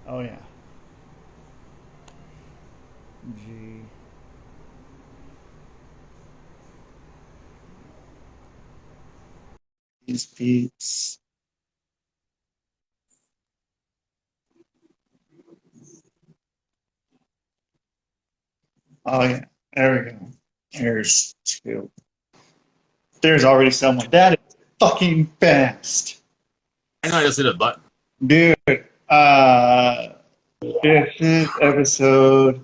Oh yeah. G. These beats. Oh yeah. There we go. There's two. There's already someone. That is fucking fast. I know I just hit a button. Dude, uh, this is episode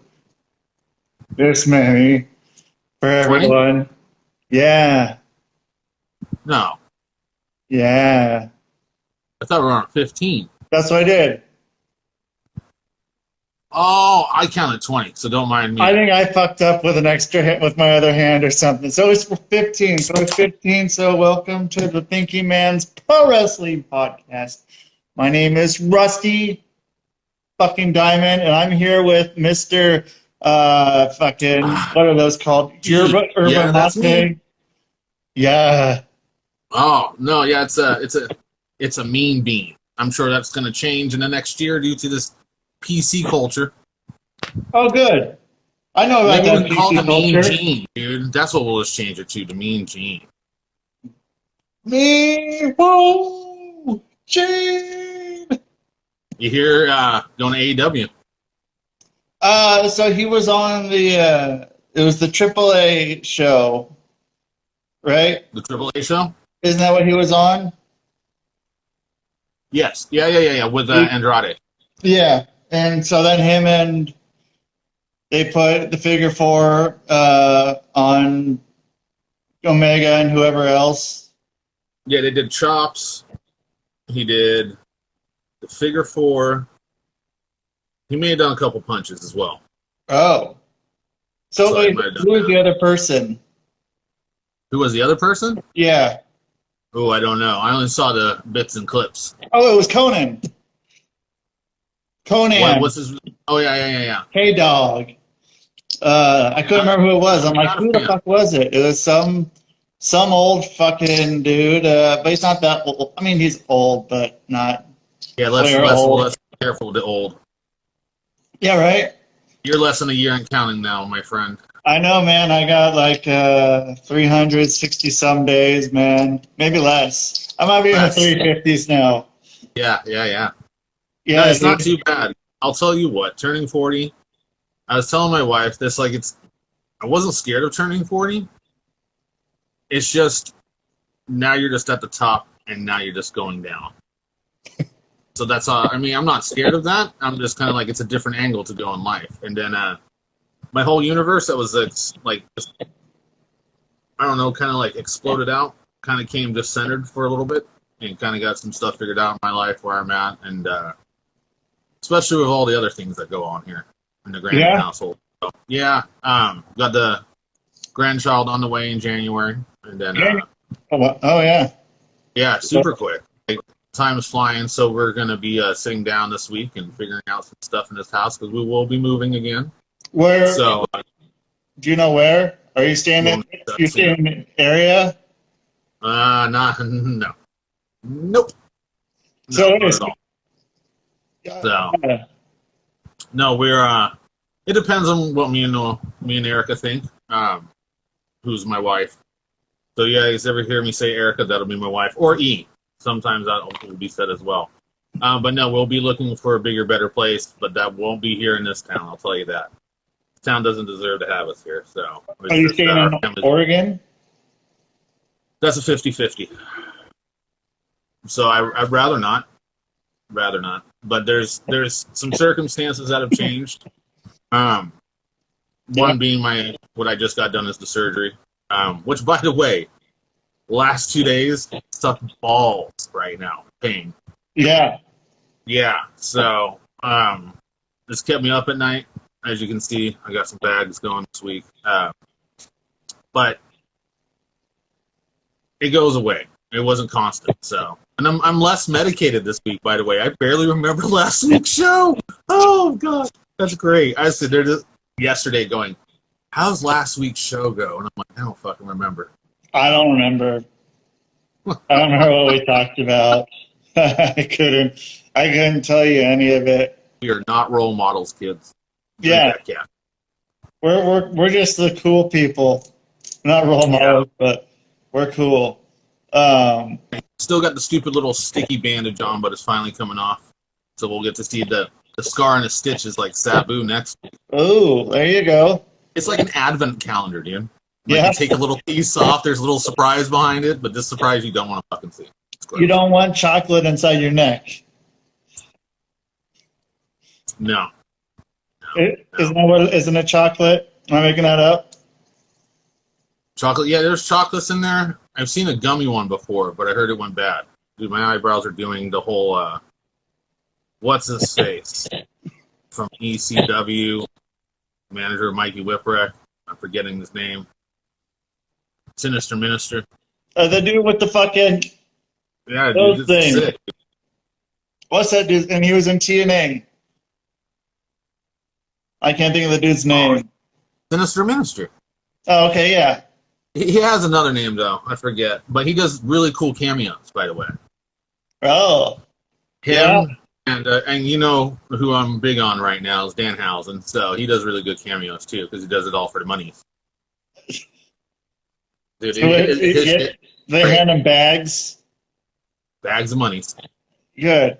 this many for 20? everyone. Yeah, No. yeah. I thought we were on 15. That's what I did. Oh, I counted 20, so don't mind I me. think I fucked up with an extra hit with my other hand or something. So it's 15. So it's 15. So welcome to the Thinking Man's Pro Wrestling Podcast. My name is Rusty fucking Diamond, and I'm here with Mr. Fucking, what are those called? Yeah, that's me. Urban. Yeah. Oh, no, yeah, it's a mean bean. I'm sure that's going to change in the next year due to this PC culture. Oh, good. I know about Maybe we that can call it PC the mean culture. gene, dude. That's what we'll just change it to, the mean gene. Me, woo, Gene. You hear going to AEW? So he was on it was the AAA show, right? The Triple A show? Isn't that what he was on? Yes. Yeah. With Andrade. Yeah. And so then him and they put the figure four on Omega and whoever else. Yeah, they did chops. He did the figure four. He may have done a couple punches as well. Oh. So he wait, might have done who was that. the other person? Who was the other person? Yeah. Oh, I don't know. I only saw the bits and clips. Oh, it was Conan. What's his? Oh, yeah. K-Dog. I couldn't remember who it was. I'm like, who the fuck was it? It was some old fucking dude. But he's not that old. I mean, he's old, but not Yeah, clear old. less careful with the old. Yeah, right? You're less than a year and counting now, my friend. I know, man. I got like 360 some days, man. Maybe less. I might be in the 350s now. Yeah. Yeah, No, it's dude. not too bad. I'll tell you what, turning 40, I was telling my wife this, I wasn't scared of turning 40. It's just, now you're just at the top, and now you're just going down. So that's all. I mean, I'm not scared of that. I'm just kind of like, it's a different angle to go in life. And then my whole universe that was like, just, I don't know, kind of like exploded out, kind of came just centered for a little bit, and kind of got some stuff figured out in my life where I'm at, and especially with all the other things that go on here in the Grandin household. So, yeah, got the grandchild on the way in January, and then yeah, super quick. Like, time is flying, so we're gonna be sitting down this week and figuring out some stuff in this house because we will be moving again. Where? So, Do you know where? Are you staying in the area? No, nope. So no, not at all. So, no, we're it depends on what me and Erica think. Who's my wife? So yeah, you guys ever hear me say Erica, that'll be my wife, or E. Sometimes that will be said as well. But no, we'll be looking for a bigger, better place, but that won't be here in this town. I'll tell you that. This town doesn't deserve to have us here. So, are you staying in Oregon? That's a 50-50. So I'd rather not. But there's some circumstances that have changed. One being what I just got done is the surgery. Which, by the way, last 2 days suck balls right now. Pain. Yeah. Yeah. So this kept me up at night. As you can see, I got some bags going this week. But it goes away. It wasn't constant. So, and I'm less medicated this week, by the way. I barely remember last week's show. Oh God, that's great. I stood there yesterday going, how's last week's show go? And I'm like, I don't fucking remember. I don't remember. I don't remember what we talked about. I couldn't tell you any of it. We are not role models, kids. Drink Yeah, that cat. we're just the cool people, not role models, but we're cool. Still got the stupid little sticky bandage on, but it's finally coming off. So we'll get to see the scar and the stitches like Sabu next. Oh, there you go. It's like an advent calendar, dude. Like Yeah, you take a little piece off, there's a little surprise behind it, but this surprise you don't want to fucking see. you don't want chocolate inside your neck. No. Isn't it chocolate? Am I making that up? Chocolate, yeah, there's chocolates in there. I've seen a gummy one before, but I heard it went bad. Dude, my eyebrows are doing the whole, what's his face? From ECW, manager Mikey Whipwreck. I'm forgetting his name. Sinister Minister. The dude with the fucking Yeah, those dude, this is things. sick. What's that dude? And he was in TNA. I can't think of the dude's name. Sinister Minister. Oh, okay, yeah. He has another name, though. I forget. But he does really cool cameos, by the way. Oh, Him, and you know who I'm big on right now is Danhausen. So he does really good cameos, too, because he does it all for the money. Dude, so they hand him bags. Bags of money. Good.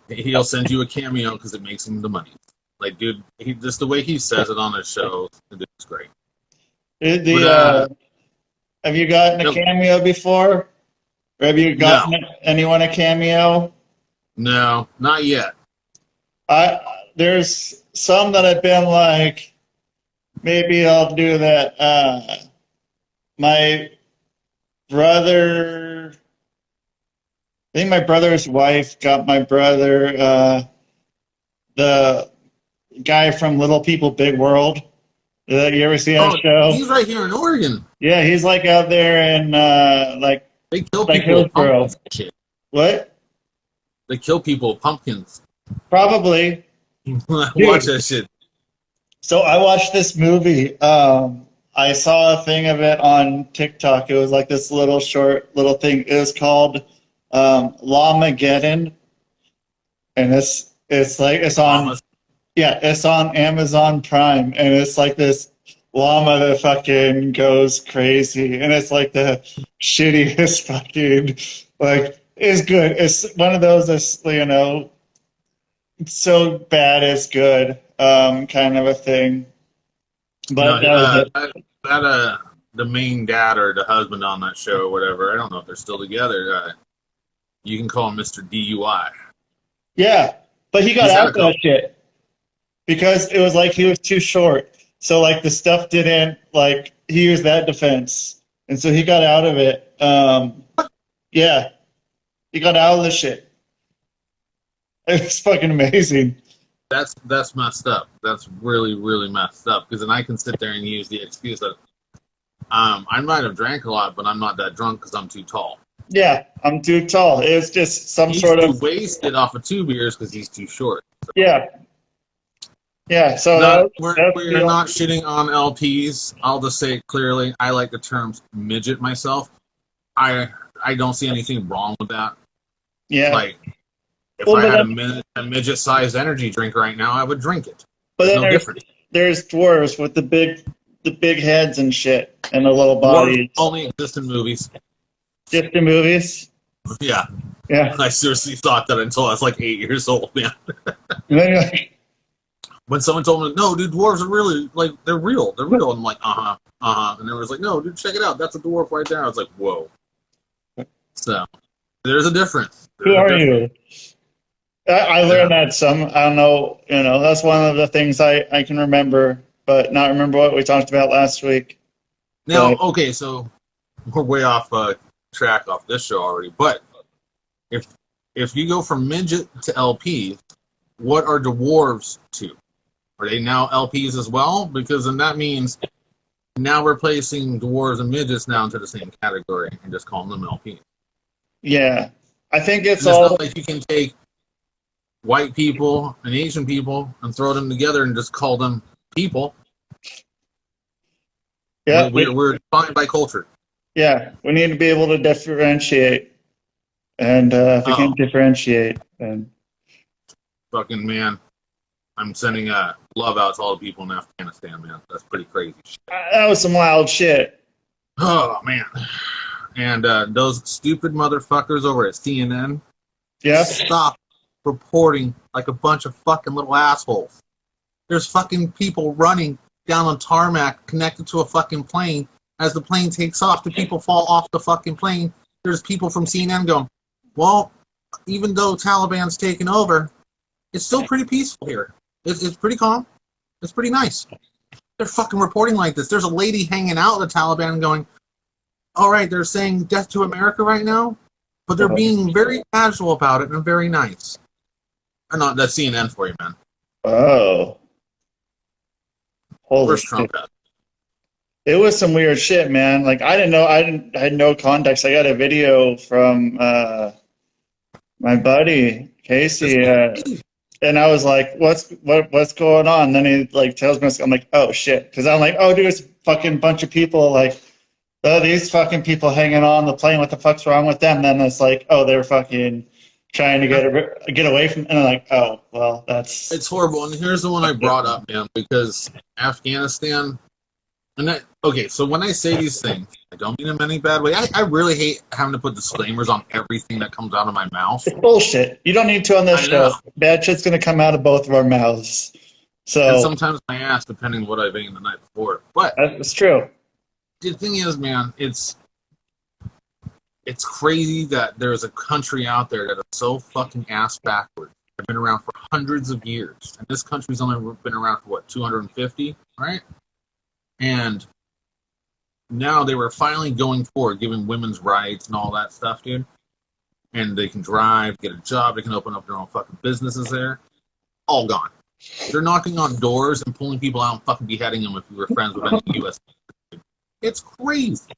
He'll send you a cameo because it makes him the money. Like, dude, just the way he says it on his show, it's great. Have you gotten a cameo before? Or have you gotten anyone a cameo? No, not yet. There's some that I've been like, maybe I'll do that. My brother, I think my brother's wife got my brother, the guy from Little People, Big World. You ever see that show? He's right here in Oregon. Yeah, he's like out there in like they kill like people with Hillsboro. pumpkins. What? They kill people with pumpkins. Probably. Watch that shit. So I watched this movie. I saw a thing of it on TikTok. It was like this little short little thing. It was called Lawmageddon, and it's on it's on Amazon Prime, and it's like this llama that fucking goes crazy, and it's like the shittiest fucking like it's good. It's one of those that's it's so bad it's good kind of a thing. But the main dad or the husband on that show or whatever, I don't know if they're still together. You can call him Mr. DUI. Yeah, but he got out of that shit because it was like he was too short. So like the stuff didn't like he used that defense, and so he got out of it. Yeah, he got out of the shit. It was fucking amazing. That's messed up. That's really, really messed up. Because then I can sit there and use the excuse that I might have drank a lot, but I'm not that drunk because I'm too tall. Yeah, I'm too tall. It's just he's too wasted off of 2 beers because he's too short. So. Yeah. Yeah, so we're not shitting on LPs. I'll just say it clearly. I like the term midget myself. I don't see anything wrong with that. Yeah. Like, if I had a midget-sized energy drink right now, I would drink it. But then there's dwarves with the big heads and shit and the little bodies. Dwarves only exist in movies. Just in movies? Yeah. Yeah. I seriously thought that until I was like 8 years old, man. And then you're like, when someone told me, no, dude, dwarves are really, like, they're real. They're real. And I'm like, And they was like, no, dude, check it out. That's a dwarf right there. I was like, whoa. So, there's a difference. Who are you? I learned that I don't know, that's one of the things I can remember, but not remember what we talked about last week. Now, okay, so we're way off track off this show already, but if you go from midget to LP, what are dwarves to? Are they now LPs as well? Because then that means now we're placing dwarves and midgets now into the same category and just calling them LPs. Yeah, I think it's not like you can take white people and Asian people and throw them together and just call them people. Yeah, we're defined by culture. Yeah, we need to be able to differentiate, and if we can't differentiate, then fucking man, I'm sending love out to all the people in Afghanistan, man. That's pretty crazy shit. That was some wild shit. Oh, man. And those stupid motherfuckers over at CNN, Yeah. stop reporting like a bunch of fucking little assholes. There's fucking people running down on tarmac connected to a fucking plane. As the plane takes off, the people fall off the fucking plane. There's people from CNN going, well, even though Taliban's taken over, it's still pretty peaceful here. It's pretty calm. It's pretty nice. They're fucking reporting like this. There's a lady hanging out with the Taliban going, all right, they're saying death to America right now, but they're being very casual about it and very nice. Or not, that's CNN for you, man. Oh. Holy Where's shit. Trump at? It was some weird shit, man. Like I had no context. I got a video from my buddy Casey, and I was like, "What's going on?" And then he like tells me, I'm like, "Oh shit," because I'm like, "Oh, dude, it's a fucking bunch of people like, oh, these fucking people hanging on the plane. What the fuck's wrong with them?" Then it's like, "Oh, they're fucking trying to get away from," and I'm like, "Oh, well, that's." It's horrible. And here's the one I brought up, man, because Afghanistan. And okay, so when I say these things, I don't mean them in any bad way. I really hate having to put disclaimers on everything that comes out of my mouth. It's bullshit. You don't need to on this show. Bad shit's gonna come out of both of our mouths. So and sometimes my ass, depending on what I've eaten the night before. But that's true. The thing is, man, it's crazy that there's a country out there that is so fucking ass backwards. They've been around for hundreds of years, and this country's only been around for what, 250, right? And now they were finally going forward, giving women's rights and all that stuff, dude. And they can drive, get a job, they can open up their own fucking businesses there. All gone. They're knocking on doors and pulling people out and fucking beheading them if you were friends with any U.S. It's crazy.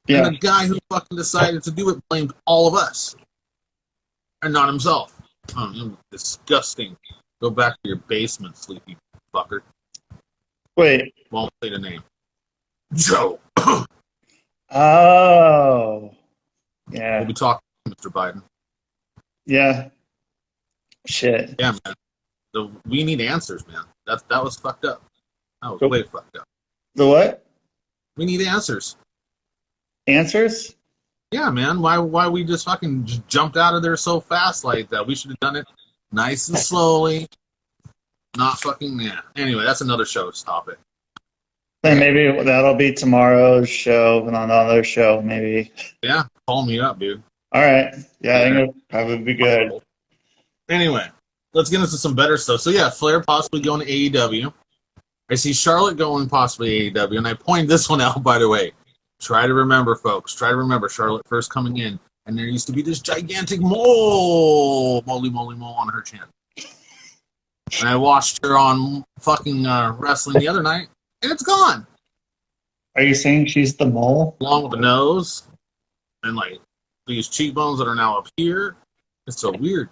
Yeah. And the guy who fucking decided to do it blamed all of us. And not himself. Disgusting. Go back to your basement, sleepy fucker. Wait. Won't say the name. Joe. Oh. Yeah. We'll be talking to Mr. Biden. Yeah. Shit. Yeah, man. So we need answers, man. That was fucked up. That was way fucked up. The what? We need answers. Answers? Yeah, man. Why we just fucking jumped out of there so fast like that? We should have done it nice and slowly. Not fucking, yeah. Anyway, that's another show's topic. And maybe that'll be tomorrow's show and on another show, maybe. Yeah, call me up, dude. All right. Yeah, I think it'll probably be good. Anyway, let's get into some better stuff. So, yeah, Flair possibly going to AEW. I see Charlotte going possibly AEW, and I pointed this one out, by the way. Try to remember, folks. Try to remember Charlotte first coming in, and there used to be this gigantic moly on her chin. And I watched her on fucking wrestling the other night, and it's gone. Are you saying she's the mole? Along with the nose, and like these cheekbones that are now up here. It's so weird.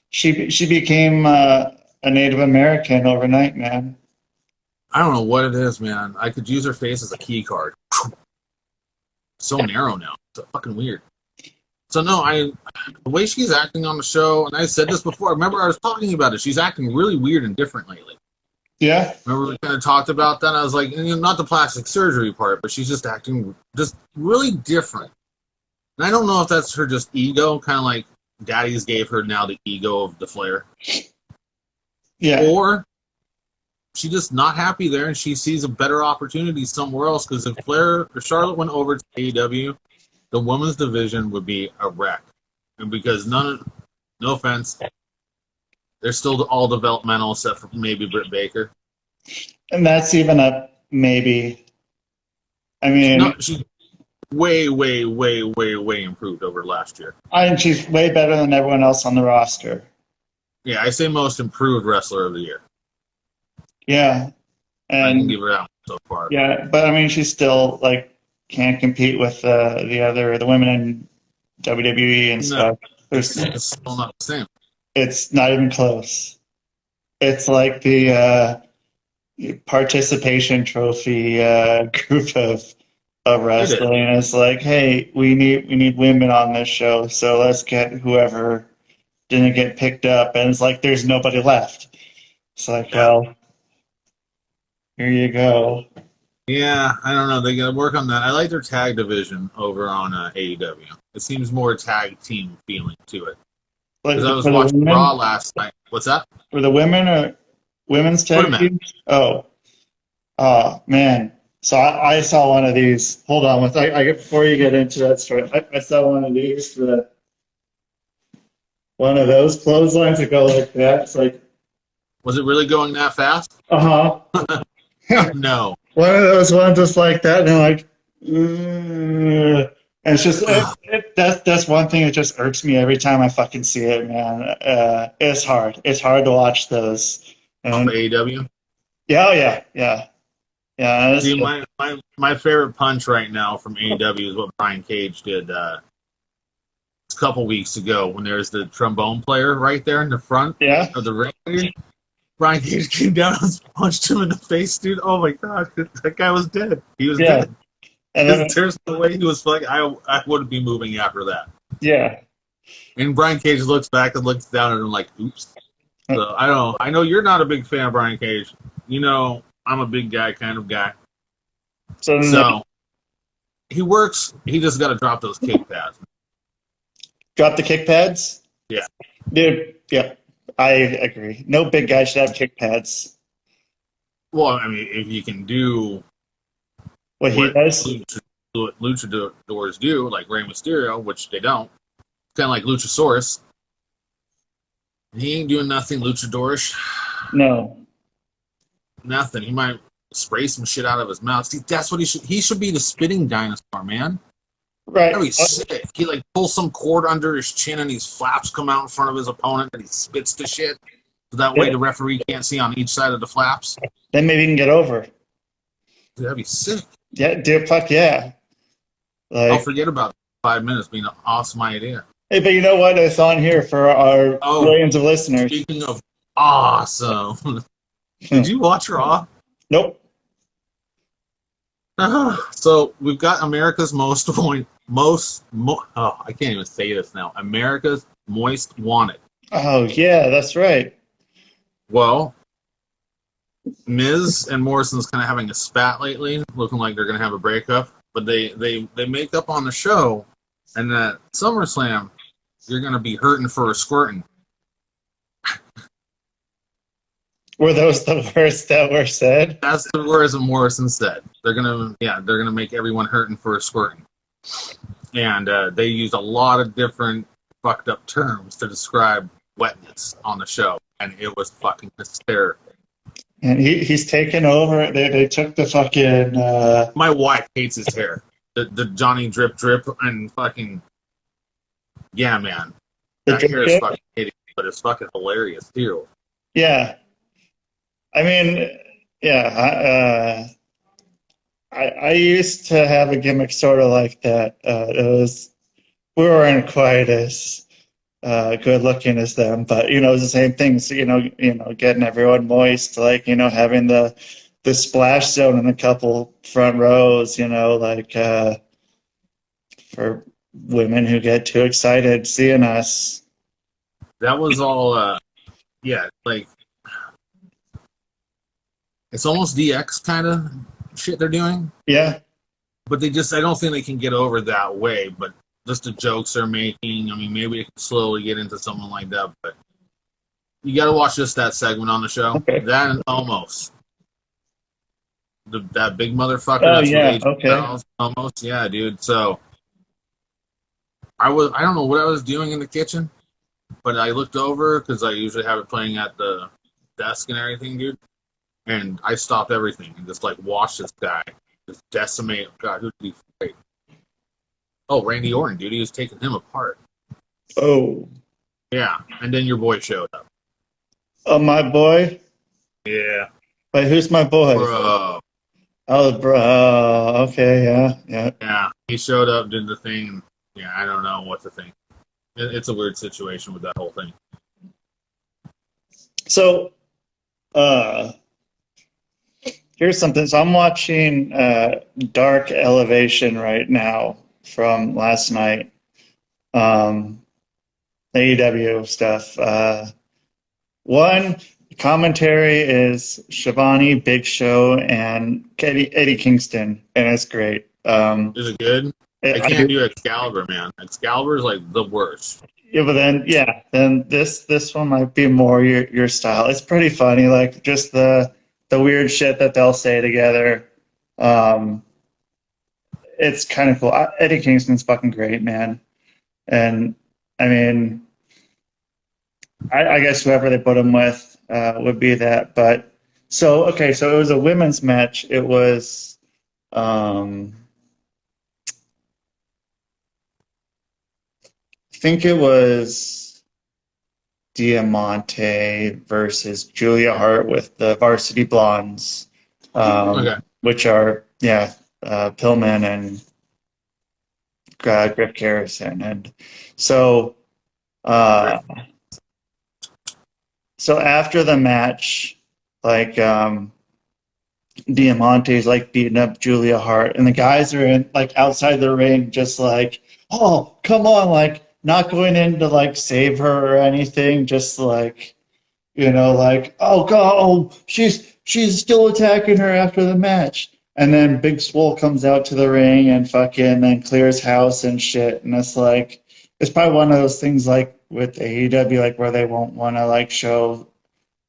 She became a Native American overnight, man. I don't know what it is, man. I could use her face as a key card. So narrow now. It's so fucking weird. So no, the way she's acting on the show, and I said this before. Remember, I was talking about it. She's acting really weird and different lately. Yeah. Remember we kind of talked about that? I was like, not the plastic surgery part, but she's just acting just really different. And I don't know if that's her just ego, kind of like Daddy's gave her now the ego of the Flair. Yeah. Or she's just not happy there, and she sees a better opportunity somewhere else. Because if Charlotte went over to AEW, the women's division would be a wreck. And because no offense, they're still all developmental except for maybe Britt Baker. And that's even a maybe. I mean, no, she's way improved over last year. I think she's way better than everyone else on the roster. Yeah, I say most improved wrestler of the year. Yeah. And I can give her that one so far. Yeah, but I mean, she still like can't compete with the women in WWE and stuff. It's still not the same. It's not even close. It's like the participation trophy group of wrestling. It's like, hey, we need women on this show, so let's get whoever didn't get picked up, and it's like there's nobody left. It's like, well, here you go. Yeah, I don't know. They got to work on that. I like their tag division over on AEW. It seems more tag team feeling to it. Like Because I was for the watching women, Raw last night. What's that? for the women or women's For the tag men. team? Oh, man. So I saw one of these. Hold on, before you get into that story, I saw one of these. One of those clotheslines that go like that. It's like, Was it really going that fast? uh-huh. No. One of those ones just like that, and they're like, "Ugh." And it's just that's one thing that just irks me every time I fucking see it, man. It's hard. It's hard to watch those. Off And of AEW? yeah, oh, yeah. It's See, my favorite punch right now from AEW is what Brian Cage did a couple weeks ago when there's the trombone player right there in the front of the ring. Dude. Brian Cage came down and punched him in the face, dude. Oh my god, that guy was dead. He was dead. And then, There's no way he was like, I wouldn't be moving after that. yeah. And Brian Cage looks back and looks down at him like, oops. So I don't know. I know you're not a big fan of Brian Cage. You know, I'm a big guy kind of guy. So he works. He just got to drop those kick pads. Drop the kick pads? Yeah. Dude, yeah. I agree. No big guy should have kick pads. Well, I mean, if you can do what he does, what luchadors do, like Rey Mysterio, which they don't, kind of like Luchasaurus. He ain't doing nothing luchadorish. No. Nothing. He might spray some shit out of his mouth. See, that's what he should. He should be the spitting dinosaur, man. Right. That'd be sick. He like pulls some cord under his chin and these flaps come out in front of his opponent and he spits the shit. So that way the referee can't see on each side of the flaps. Then maybe he can get over. Dude, that'd be sick. Yeah, dude, fuck yeah. I'll forget about 5 minutes being an awesome idea. Hey, but you know what? It's on here for our millions of listeners. Speaking of awesome, did you watch Raw? Nope. So we've got America's I can't even say this now. America's Most Wanted. Oh yeah, that's right. Well, Miz and Morrison's kind of having a spat lately, looking like they're going to have a breakup. But they make up on the show, and at SummerSlam, you're going to be hurting for a squirting. Were those the words that were said? That's the words that Morrison said. They're gonna make everyone hurting for a squirting, and they used a lot of different fucked up terms to describe wetness on the show, and it was fucking hysterical. And he's taken over. They took the fucking. My wife hates his hair, the Johnny drip and fucking. Yeah, man, that hair is fucking hideous, but it's fucking hilarious too. Yeah. I mean, yeah, I used to have a gimmick sort of like that. We weren't quite as good looking as them, but it was the same thing. So, getting everyone moist, like having the splash zone in a couple front rows, for women who get too excited seeing us. That was all, like. It's almost DX kind of shit they're doing. Yeah. But I don't think they can get over that way. But just the jokes they're making, I mean, maybe it can slowly get into someone like that. But you got to watch just that segment on the show. Okay. That and almost. That big motherfucker. Oh, yeah, okay. Almost, yeah, dude. So, I don't know what I was doing in the kitchen, but I looked over because I usually have it playing at the desk and everything, dude. And I stopped everything and just watched this guy just decimate. God, who did he fight? Oh, Randy Orton, dude. He was taking him apart. Oh. Yeah, and then your boy showed up. Oh, my boy? Yeah. Wait, who's my boy? Bro. Oh, bro. Okay, yeah. Yeah, he showed up, did the thing. And, yeah, I don't know what to think. It's a weird situation with that whole thing. So, here's something. So I'm watching Dark Elevation right now from last night. AEW stuff. One commentary is Shivani, Big Show, and Eddie Kingston, and it's great. Is it good? I I can't do, do Excalibur, man. Excalibur is like the worst. yeah, but then this one might be more your style. It's pretty funny, like just the weird shit that they'll say together. Um, it's kind of cool. Eddie Kingston's fucking great, man. And I mean, I guess whoever they put him with would be that. But so okay, so it was a women's match. It was um, I think it was Diamante versus Julia Hart with the Varsity Blondes, Okay. which are Pillman and Griff Garrison, and so. Uh, So after the match, like Diamante's like beating up Julia Hart, and the guys are in like outside the ring, just like, oh, come on, like not going in to like save her or anything, just like like, oh god, oh, she's still attacking her after the match. And then Big Swole comes out to the ring and fucking then clears house and shit. And it's like it's probably one of those things like with AEW, like where they won't want to like show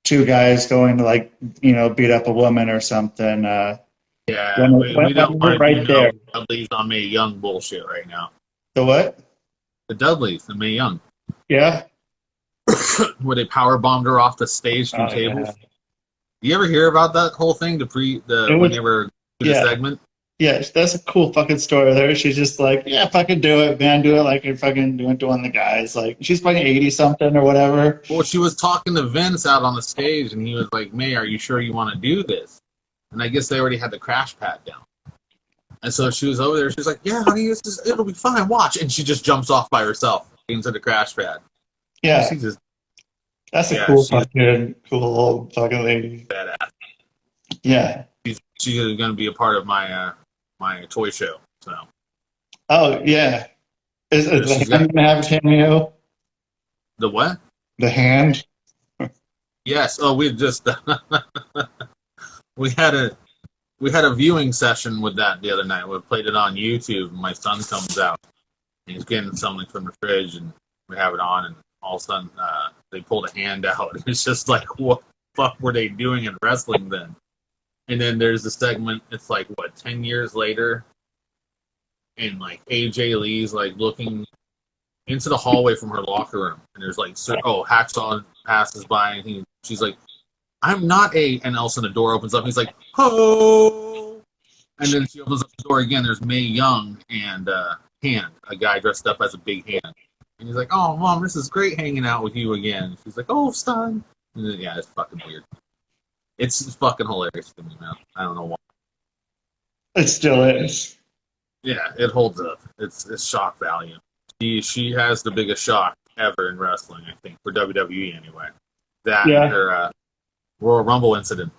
two guys going to like beat up a woman or something. Yeah, we don't When we're want to right do there. no Dudley's on Mae Young bullshit right now. The what? The Dudleys, the Mae Young, Yeah. where they power bombed her off the stage through Oh tables. yeah. You ever hear about that whole thing? It When was they were doing the yeah. segment? Yeah, that's a cool fucking story there. She's just like, yeah, fucking do it, man. Do it like you're fucking doing to one of the guys. Like she's fucking 80 something or whatever. Well, she was talking to Vince out on the stage, and he was like, "May, are you sure you want to do this?" And I guess they already had the crash pad down. And so she was over there. She's like, "Yeah, honey, it'll be fine. Watch." And she just jumps off by herself into the crash pad. Yeah, She just, that's a yeah, cool she's fucking cool old fucking lady. badass. Yeah. She's going to be a part of my my toy show. So Oh yeah. Is she's the got hand gonna have a cameo? the what? The hand? Yes. Oh, we just we had a viewing session with that the other night. We played it on YouTube. And my son comes out. And he's getting something from the fridge, and we have it on, and all of a sudden they pulled a hand out. It's just like, what the fuck were they doing in wrestling then? And then there's the segment. It's like what 10 years later, and like AJ Lee's like looking into the hallway from her locker room, and there's like, Hacksaw passes by, and she's like, "I'm not a," and else and the door opens up. And he's like, "Ho!" And then she opens up the door again. There's Mae Young and Hand, a guy dressed up as a big hand. And he's like, "Oh, Mom, this is great hanging out with you again." She's like, "Oh, son." And then, yeah, it's fucking weird. It's fucking hilarious to me, man. I don't know why. It still is. Yeah, it holds up. It's shock value. She has the biggest shock ever in wrestling, I think, for WWE anyway. That Yeah. and her Royal Rumble incident.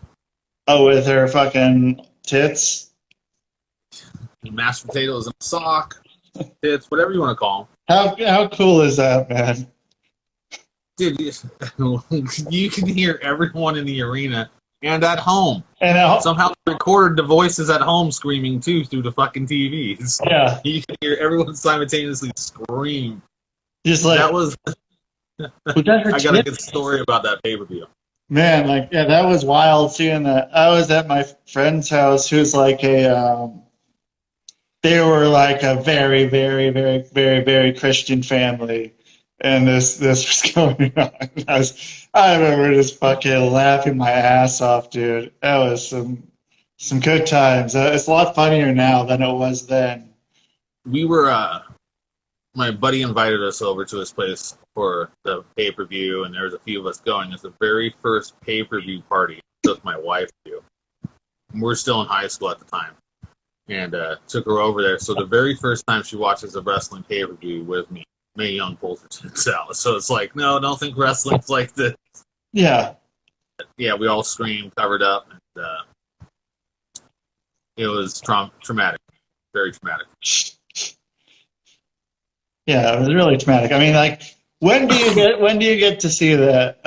Oh, with her fucking tits. Mashed potatoes in a sock, tits, whatever you want to call How cool is that, man? them. Dude, you can hear everyone in the arena and at home. And Somehow they recorded the voices at home screaming too through the fucking TVs. yeah, You can hear everyone simultaneously scream. just like That was. was that her I got a tits? good story about that pay per view. Man, like yeah, that was wild seeing that. I was at my friend's house, who's like they were like a very, very, very, very, very Christian family, and this was going on. I remember just fucking laughing my ass off, dude. That was some good times. It's a lot funnier now than it was then. We were. My buddy invited us over to his place for the pay per view, and there was a few of us going. It's the very first pay per view party I took my wife to. And we're still in high school at the time, and took her over there. So the very first time she watches a wrestling pay per view with me, Mae Young pulls her tits out. So it's like, no, don't think wrestling's like this. Yeah, Yeah, we all screamed, covered up, and it was traumatic, very traumatic. yeah, it was really traumatic. I mean, like When do you get to see that?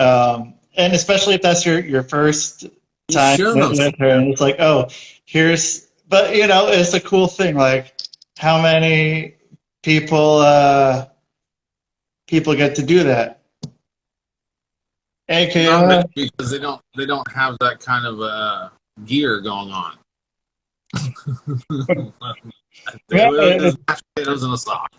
And especially if that's your first time with her, and it's like, oh, here's. But it's a cool thing. Like, how many people get to do that? AKA because they don't have that kind of gear going on. Potatoes in a sock.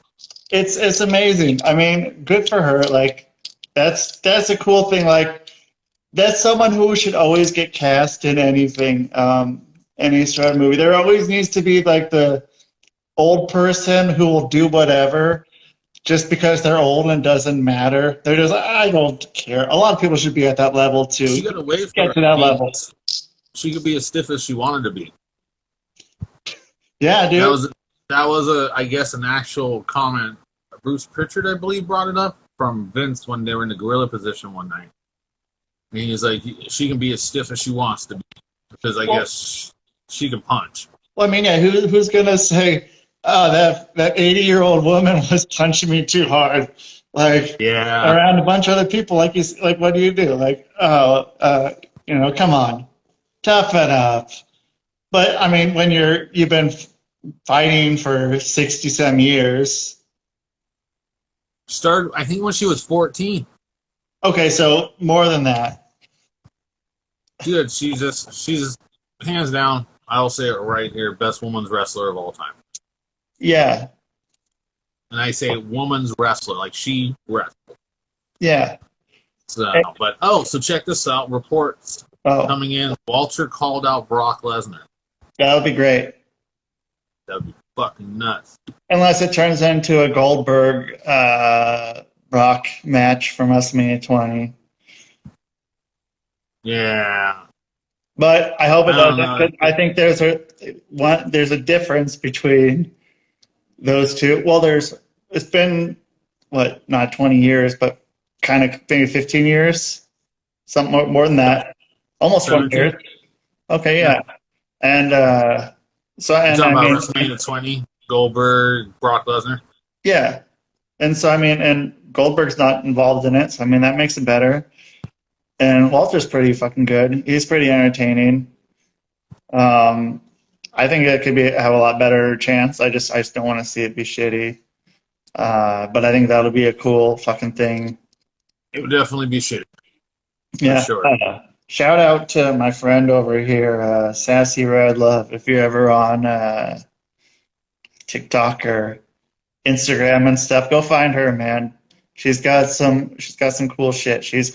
It's amazing. I mean, good for her. Like, that's a cool thing. Like, that's someone who should always get cast in anything, any sort of movie. There always needs to be like the old person who will do whatever just because they're old and doesn't matter. They're just like, I don't care. A lot of people should be at that level too. She got away get to that level. She could be as stiff as she wanted to be. Yeah, dude. That was I guess an actual comment. Bruce Pritchard, I believe, brought it up from Vince when they were in the gorilla position one night. And he's like, she can be as stiff as she wants to be because I guess she can punch. Well, I mean, yeah, who's gonna say, oh, that 80-year-old woman was punching me too hard? Like, around a bunch of other people, like what do you do? Like, come on, toughen up. But I mean, when you've been fighting for 60-some years. Started, I think, when she was 14. Okay, so more than that. Dude, she's just hands down, I'll say it right here, best women's wrestler of all time. Yeah. And I say woman's wrestler, like she wrestled. Yeah. So, so check this out. Reports coming in. Walter called out Brock Lesnar. That would be great. That would be fucking nuts. Unless it turns into a Goldberg Brock match from WrestleMania 20. Yeah. But I hope it doesn't. I think there's a difference between those two. Well, it's been not 20 years, but kind of maybe 15 years, something more than that, almost 20 years. Okay, yeah. And you're talking about WrestleMania 20, Goldberg, Brock Lesnar. Yeah, and so I mean, and Goldberg's not involved in it, so I mean that makes it better. And Walter's pretty fucking good. He's pretty entertaining. I think it could have a lot better chance. I just don't want to see it be shitty. But I think that'll be a cool fucking thing. It would definitely be shitty. Yeah. Sure. Shout out to my friend over here, Sassy Red Love. If you're ever on TikTok or Instagram and stuff, go find her, man. She's got some cool shit. She's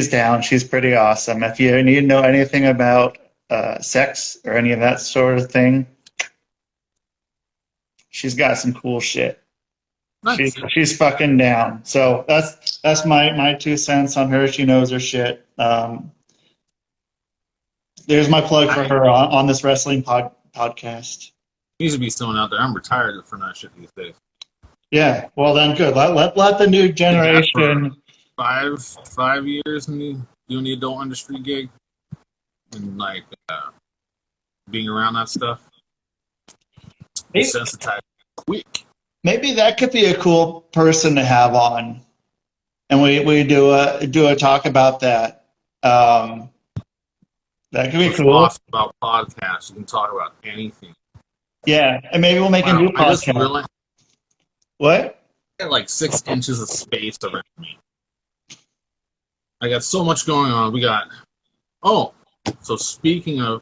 down. She's pretty awesome. If you need to know anything about sex or any of that sort of thing, she's got some cool shit. Nice. She's fucking down. So that's my 2 cents on her. She knows her shit. There's my plug for her on this wrestling podcast. Needs to be someone out there. I'm retired from that shit these days. Yeah. Well, then good. Let the new generation. 5 years doing the adult industry gig and being around that stuff. Desensitized quick. Maybe that could be a cool person to have on, and we do a talk about that. That could be cool. Awesome about podcasts. You can talk about anything. Yeah, and maybe we'll make a new podcast. What? I got 6 inches of space around me. I got so much going on. We got. So speaking of,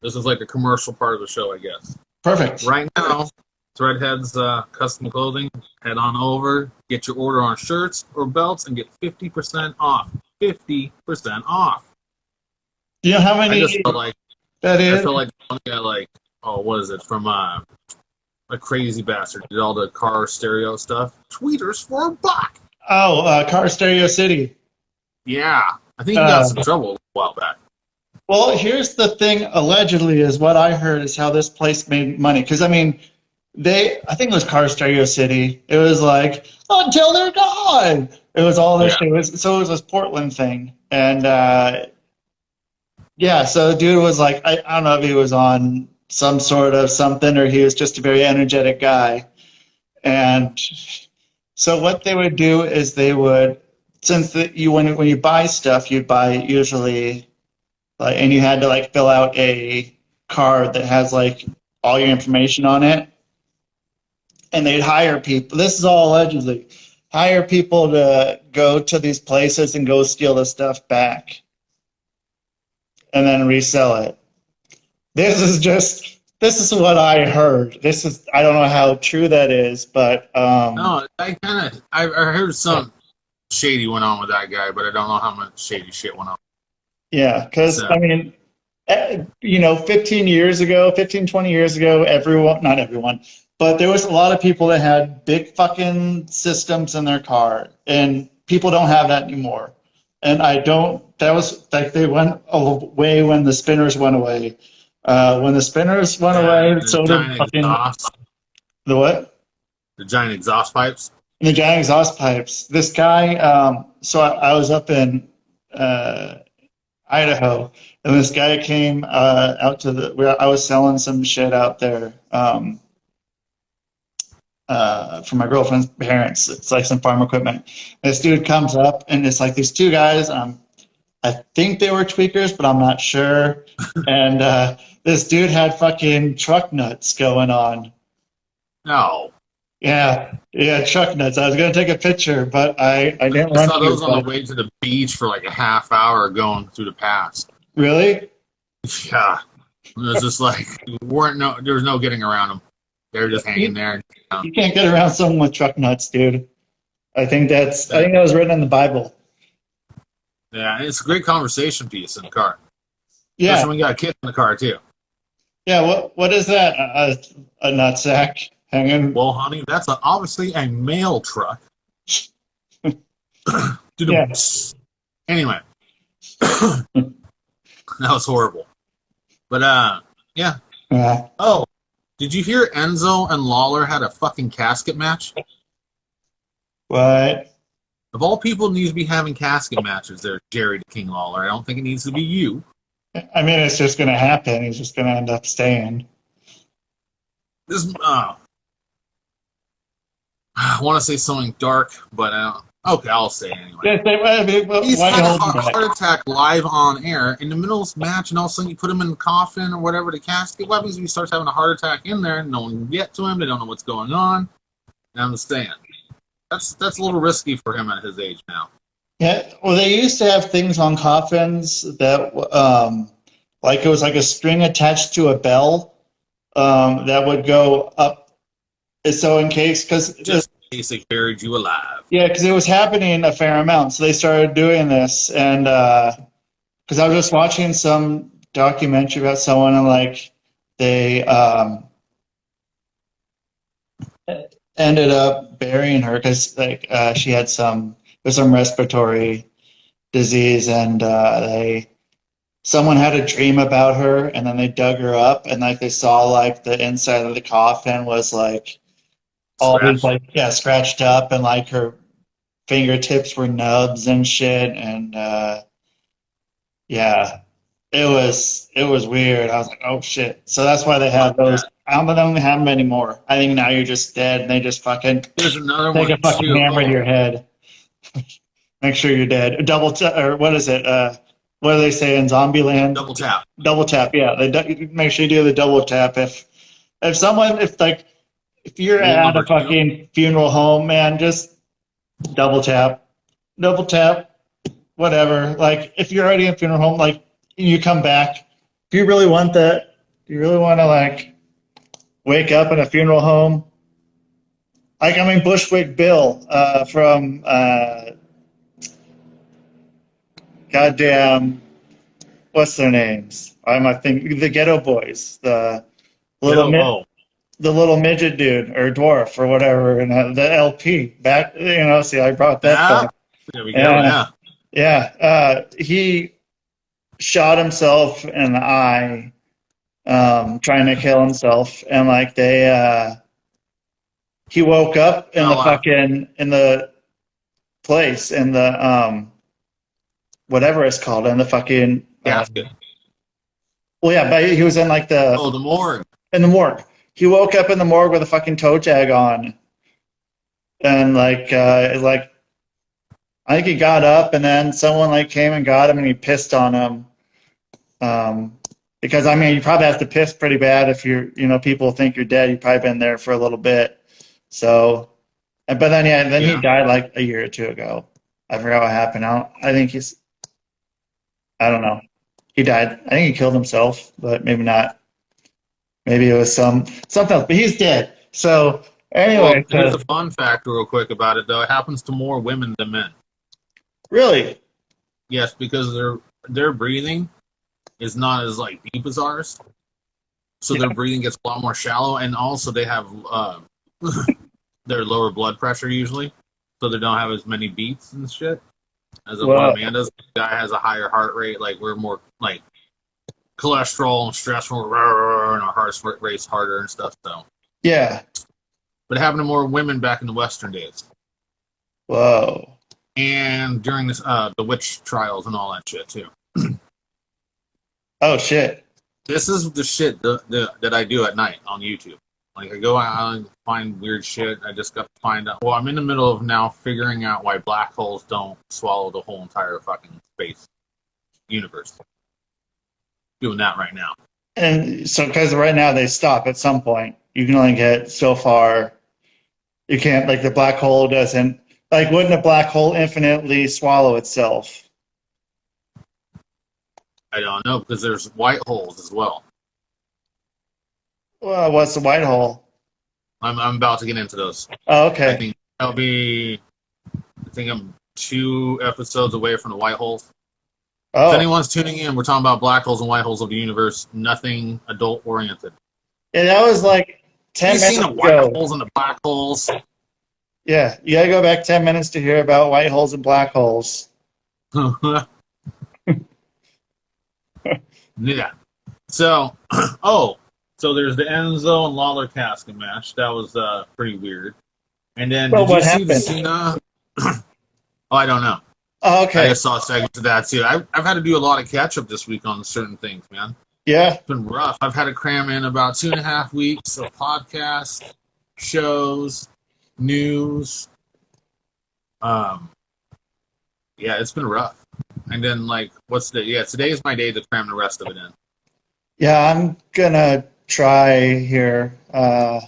this is like a commercial part of the show, I guess. Perfect. Right now, Threadhead's Custom Clothing. Head on over, get your order on shirts or belts, and get 50% off. 50% off. Do you know how many? I just felt like that is. I felt like one guy what is it from a crazy bastard did all the car stereo stuff. Tweeters for $1. Oh, Car Stereo City. Yeah, I think he got some trouble a while back. Well, here's the thing. Allegedly, is what I heard is how this place made money. Because I mean, I think it was Car Stereo City. It was like until they're gone. It was all this shit. It was this Portland thing, and so the dude was like, I don't know if he was on some sort of something or he was just a very energetic guy, and So what they would do is they would, since when you buy stuff, you'd buy usually like, and you had to like fill out a card that has like all your information on it, and they'd hire people. This is all allegedly hire people to go to these places and go steal the stuff back, and then resell it. This is what I heard. I don't know how true that is, but No, I heard some shady went on with that guy, but I don't know how much shady shit went on. yeah, because So, I mean, 15 years ago, 15, 20 years ago, not everyone, but there was a lot of people that had big fucking systems in their car, and people don't have that anymore. And that was like they went away when the spinners went away. When the spinners went away, the so did giant fucking exhaust, the what? the giant exhaust pipes. The giant exhaust pipes. This guy, so I was up in Idaho, and this guy came out to where I was selling some shit out there for my girlfriend's parents. It's like some farm equipment. This dude comes up, and it's like these two guys. I think they were tweakers, but I'm not sure. And this dude had fucking truck nuts going on. No. Yeah, truck nuts. I was gonna take a picture, but I didn't I want saw to. those on the way to the beach for like a half hour going through the pass. Really? Yeah. It was just like there was no getting around them. They were just hanging there. You can't get around someone with truck nuts, dude. I think that was written in the Bible. Yeah, it's a great conversation piece in the car. Yeah. Especially when you got a kid in the car too. Yeah, what is that? A nutsack hanging? Well, honey, that's obviously a mail truck. Yeah. Anyway, that was horrible. But yeah. Oh, did you hear Enzo and Lawler had a fucking casket match? What? Of all people needs to be having casket matches, there, Jerry the King Lawler. I don't think it needs to be you. I mean, it's just going to happen. He's just going to end up staying. I want to say something dark, but okay, I'll say it anyway. He's had a heart attack live on air in the middle of this match, and all of a sudden you put him in the coffin or whatever, the casket. What happens if he starts having a heart attack in there and no one can get to him? They don't know what's going on. I understand. That's a little risky for him at his age now. Yeah, well, they used to have things on coffins that, like it was like a string attached to a bell that would go up. So in case, just in case they buried you alive. Yeah, because it was happening a fair amount, so they started doing this, and because I was just watching some documentary about someone, and like they ended up burying her because like she had some respiratory disease, and someone had a dream about her, and then they dug her up, and like they saw like the inside of the coffin was like all these like scratched up, and like her fingertips were nubs and shit, and yeah, it was weird. I was like, oh shit. So that's why they have those. I don't think they have them anymore. I think now you're just dead, and they just fucking There's another take one a fucking hammer to your head. Make sure you're dead. Or what is it? What do they say in Zombieland? Double tap. Double tap. Yeah, make sure you do the double tap. If you're at a fucking funeral home, man, just double tap, whatever. Like if you're already in a funeral home, like you come back. Do you really want that? Do you really want to like wake up in a funeral home? Like I mean, Bushwick Bill from goddamn, what's their names? The Ghetto Boys, the little midget dude or dwarf or whatever, and the LP back. See, I brought that back. There we go. Yeah. He shot himself in the eye, trying to kill himself, and like he woke up in in the place in the whatever it's called in the fucking casket. Well, yeah, but he was in like the morgue. In the morgue. He woke up in the morgue with a fucking toe tag on. and like I think he got up, and then someone like came and got him, and he pissed on him. Because I mean, you probably have to piss pretty bad if people think you're dead. You've probably been there for a little bit. So, but then yeah, then he Yeah. died like a year or two ago. I forgot what happened. I think I don't know. He died. I think he killed himself, but maybe not. Maybe it was something else. But he's dead. So Well, anyway, here's a fun fact, real quick about it though. It happens to more women than men. really, Yes, because their breathing is not as like deep as ours, so yeah. their breathing gets a lot more shallow, and also they have their lower blood pressure usually, so they don't have as many beats and shit as a Well, one man does. The guy has a higher heart rate. Like we're more like cholesterol and stress, and our heart rates harder and stuff. So, yeah. but it happened to more women back in the Western days, Whoa. and during this the witch trials and all that shit too. Oh shit. This is the shit that I do at night on YouTube. Like I go out and find weird shit. I just got to find out. Well, I'm in the middle of now figuring out why black holes don't swallow the whole entire fucking space universe. Doing that right now. And so, because right now they stop at some point, you can only get so far. You can't, like, the black hole doesn't, like, wouldn't a black hole infinitely swallow itself? I don't know because there's white holes as well. Well, what's the white hole? I'm about to get into those. Oh, I okay. think I'll be. I think I'm 2 episodes away from the white holes. If Oh, anyone's tuning in, we're talking about black holes and white holes of the universe. Nothing adult oriented. yeah, that was like 10 You've seen minutes the white ago. holes and the black holes. Yeah, you gotta go back 10 minutes to hear about white holes and black holes. Yeah. So, so there's the Enzo and Lawler casket match. That was pretty weird. And then, Well, did you what see the happened? Cena? Oh, I don't know. Oh, I okay. just saw segments of that too. I've had to do a lot of catch up this week on certain things, man. Yeah. It's been rough. I've had to cram in about 2.5 weeks of podcasts, shows, news. Um, yeah, it's been rough. And then, like, today is my day to cram the rest of it in. Yeah, I'm gonna try here. I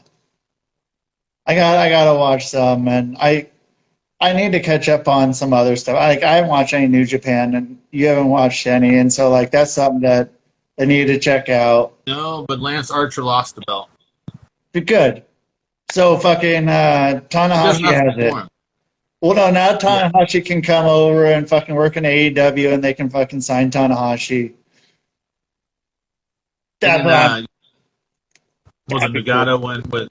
gotta watch some, and I need to catch up on some other stuff. I haven't watched any New Japan, and you haven't watched any, and so like that's something that I need to check out. No, but Lance Archer lost the belt. Good. So fucking There's Tanahashi nothing has it. for him. Well, no, now Yeah. Tanahashi can come over and fucking work in AEW, and they can fucking sign Tanahashi. And That's then, what I'm. was it That'd be cool. Nagata went with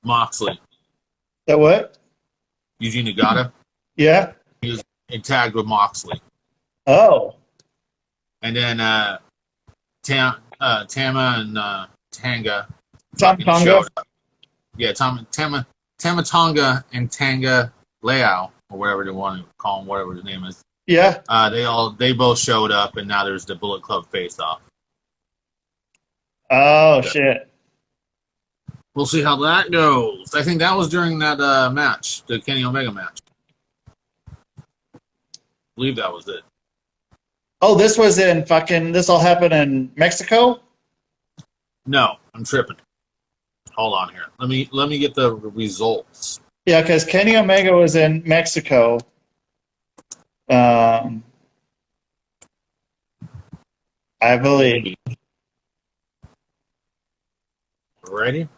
Moxley? That what? Eugene Nagata? Yeah. He was tagged with Moxley. Oh. And then Tama and Tanga Tom fucking Tonga. showed up. Yeah, Tama Tonga and Tanga Leao, or whatever they want to call him, whatever his name is. Yeah. They both showed up, and now there's the Bullet Club face off. Oh So, shit. we'll see how that goes. I think that was during that match, the Kenny Omega match. I believe that was it. Oh, this was in fucking. This all happened in Mexico. No, I'm tripping. Hold on here. Let me get the results. Yeah, because Kenny Omega was in Mexico. I believe. Maybe. Ready?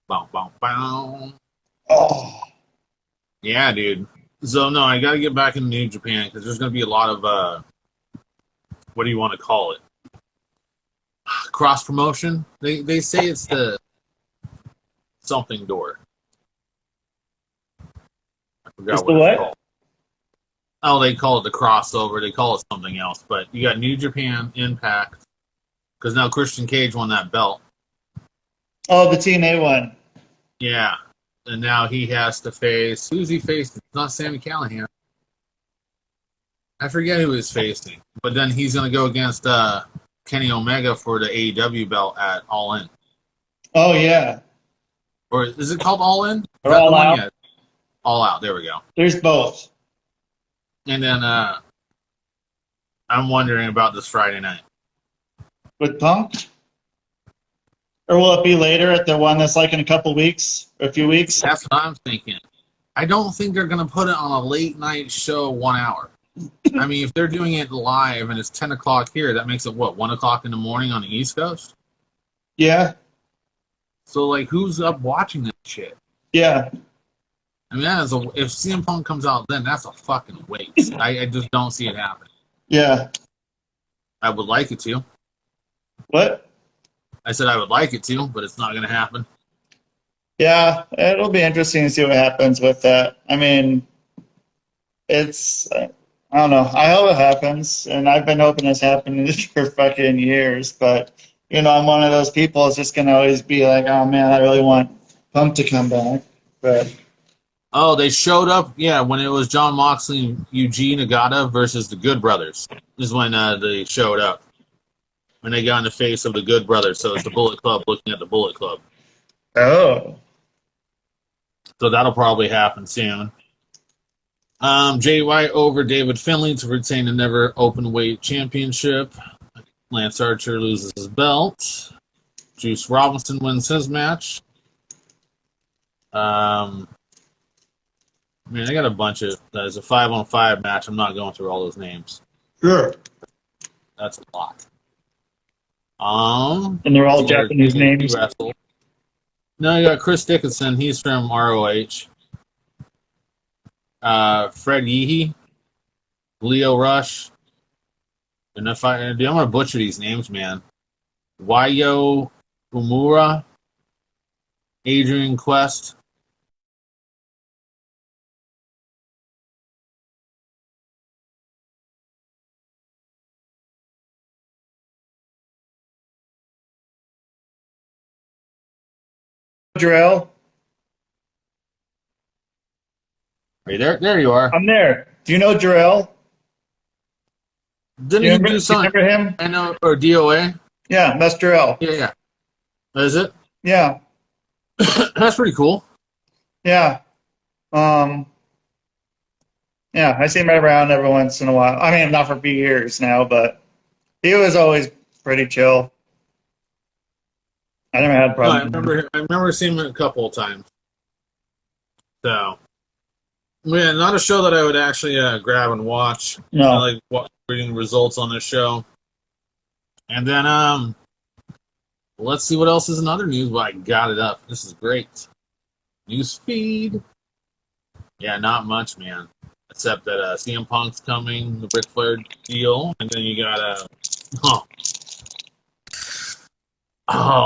Bow, bow, bow. Oh. Yeah, dude. So no, I got to get back in New Japan because there's going to be a lot of what do you want to call it? Cross promotion. They say it's the something door. I forgot It's the what it's what? called. Oh, they call it the crossover. They call it something else. But you got New Japan, Impact, because now Christian Cage won that belt. Oh, the TNA one. Yeah. And now he has to face... Who's he facing? It's not Sami Callihan. I forget who he's facing. But then he's going to go against Kenny Omega for the AEW belt at All In. Oh yeah. Or is it called All In? Is Or that the All one Out. yet? All Out. There we go. There's both. And then I'm wondering about this Friday night. With Punk? Or will it be later at the one that's like in a couple weeks, or a few weeks? That's what I'm thinking. I don't think they're going to put it on a late night show 1 hour. I mean, if they're doing it live and it's 10 o'clock here, that makes it, what, 1 o'clock in the morning on the East Coast? Yeah. So, like, who's up watching this shit? Yeah. I mean, if CM Punk comes out then, that's a fucking waste. I just don't see it happening. Yeah. I would like it to. What? I said I would like it to, but it's not going to happen. Yeah, it'll be interesting to see what happens with that. I mean, it's, I don't know. I hope it happens, and I've been hoping this happens for fucking years, but, you know, I'm one of those people that's just going to always be like, oh, man, I really want Punk to come back, but... Oh, they showed up, yeah, when it was John Moxley and Eugene Nagata versus the Good Brothers is when they showed up. When they got in the face of the Good Brothers, so it's the Bullet Club looking at the Bullet Club. Oh. So that'll probably happen soon. Jay White over David Finlay to retain the Never Openweight Championship. Lance Archer loses his belt. Juice Robinson wins his match. I got a bunch of... There's a 5-on-5 match. I'm not going through all those names. Sure. That's a lot. And they're all Japanese names. No, you got Chris Dickinson. He's from ROH. Fred Yeehee. Leo Rush. And if I'm going to butcher these names, man. Wayo Umura. Adrian Quest. Jarrell? Are you there? There you are. I'm there. Do you know Jarrell? Didn't he do something? Do you remember him? I know, or DOA? Yeah, that's Jarrell. Yeah. Is it? Yeah. That's pretty cool. Yeah. Yeah, I see him around every once in a while. I mean, not for a few years now, but he was always pretty chill. I never had a problem. I remember seeing him a couple of times. So, yeah, not a show that I would actually grab and watch. No. I like reading the results on this show. And then, let's see what else is in other news. Well, I got it up. This is great. News feed. Yeah, not much, man. Except that CM Punk's coming, the Ric Flair deal, and then you got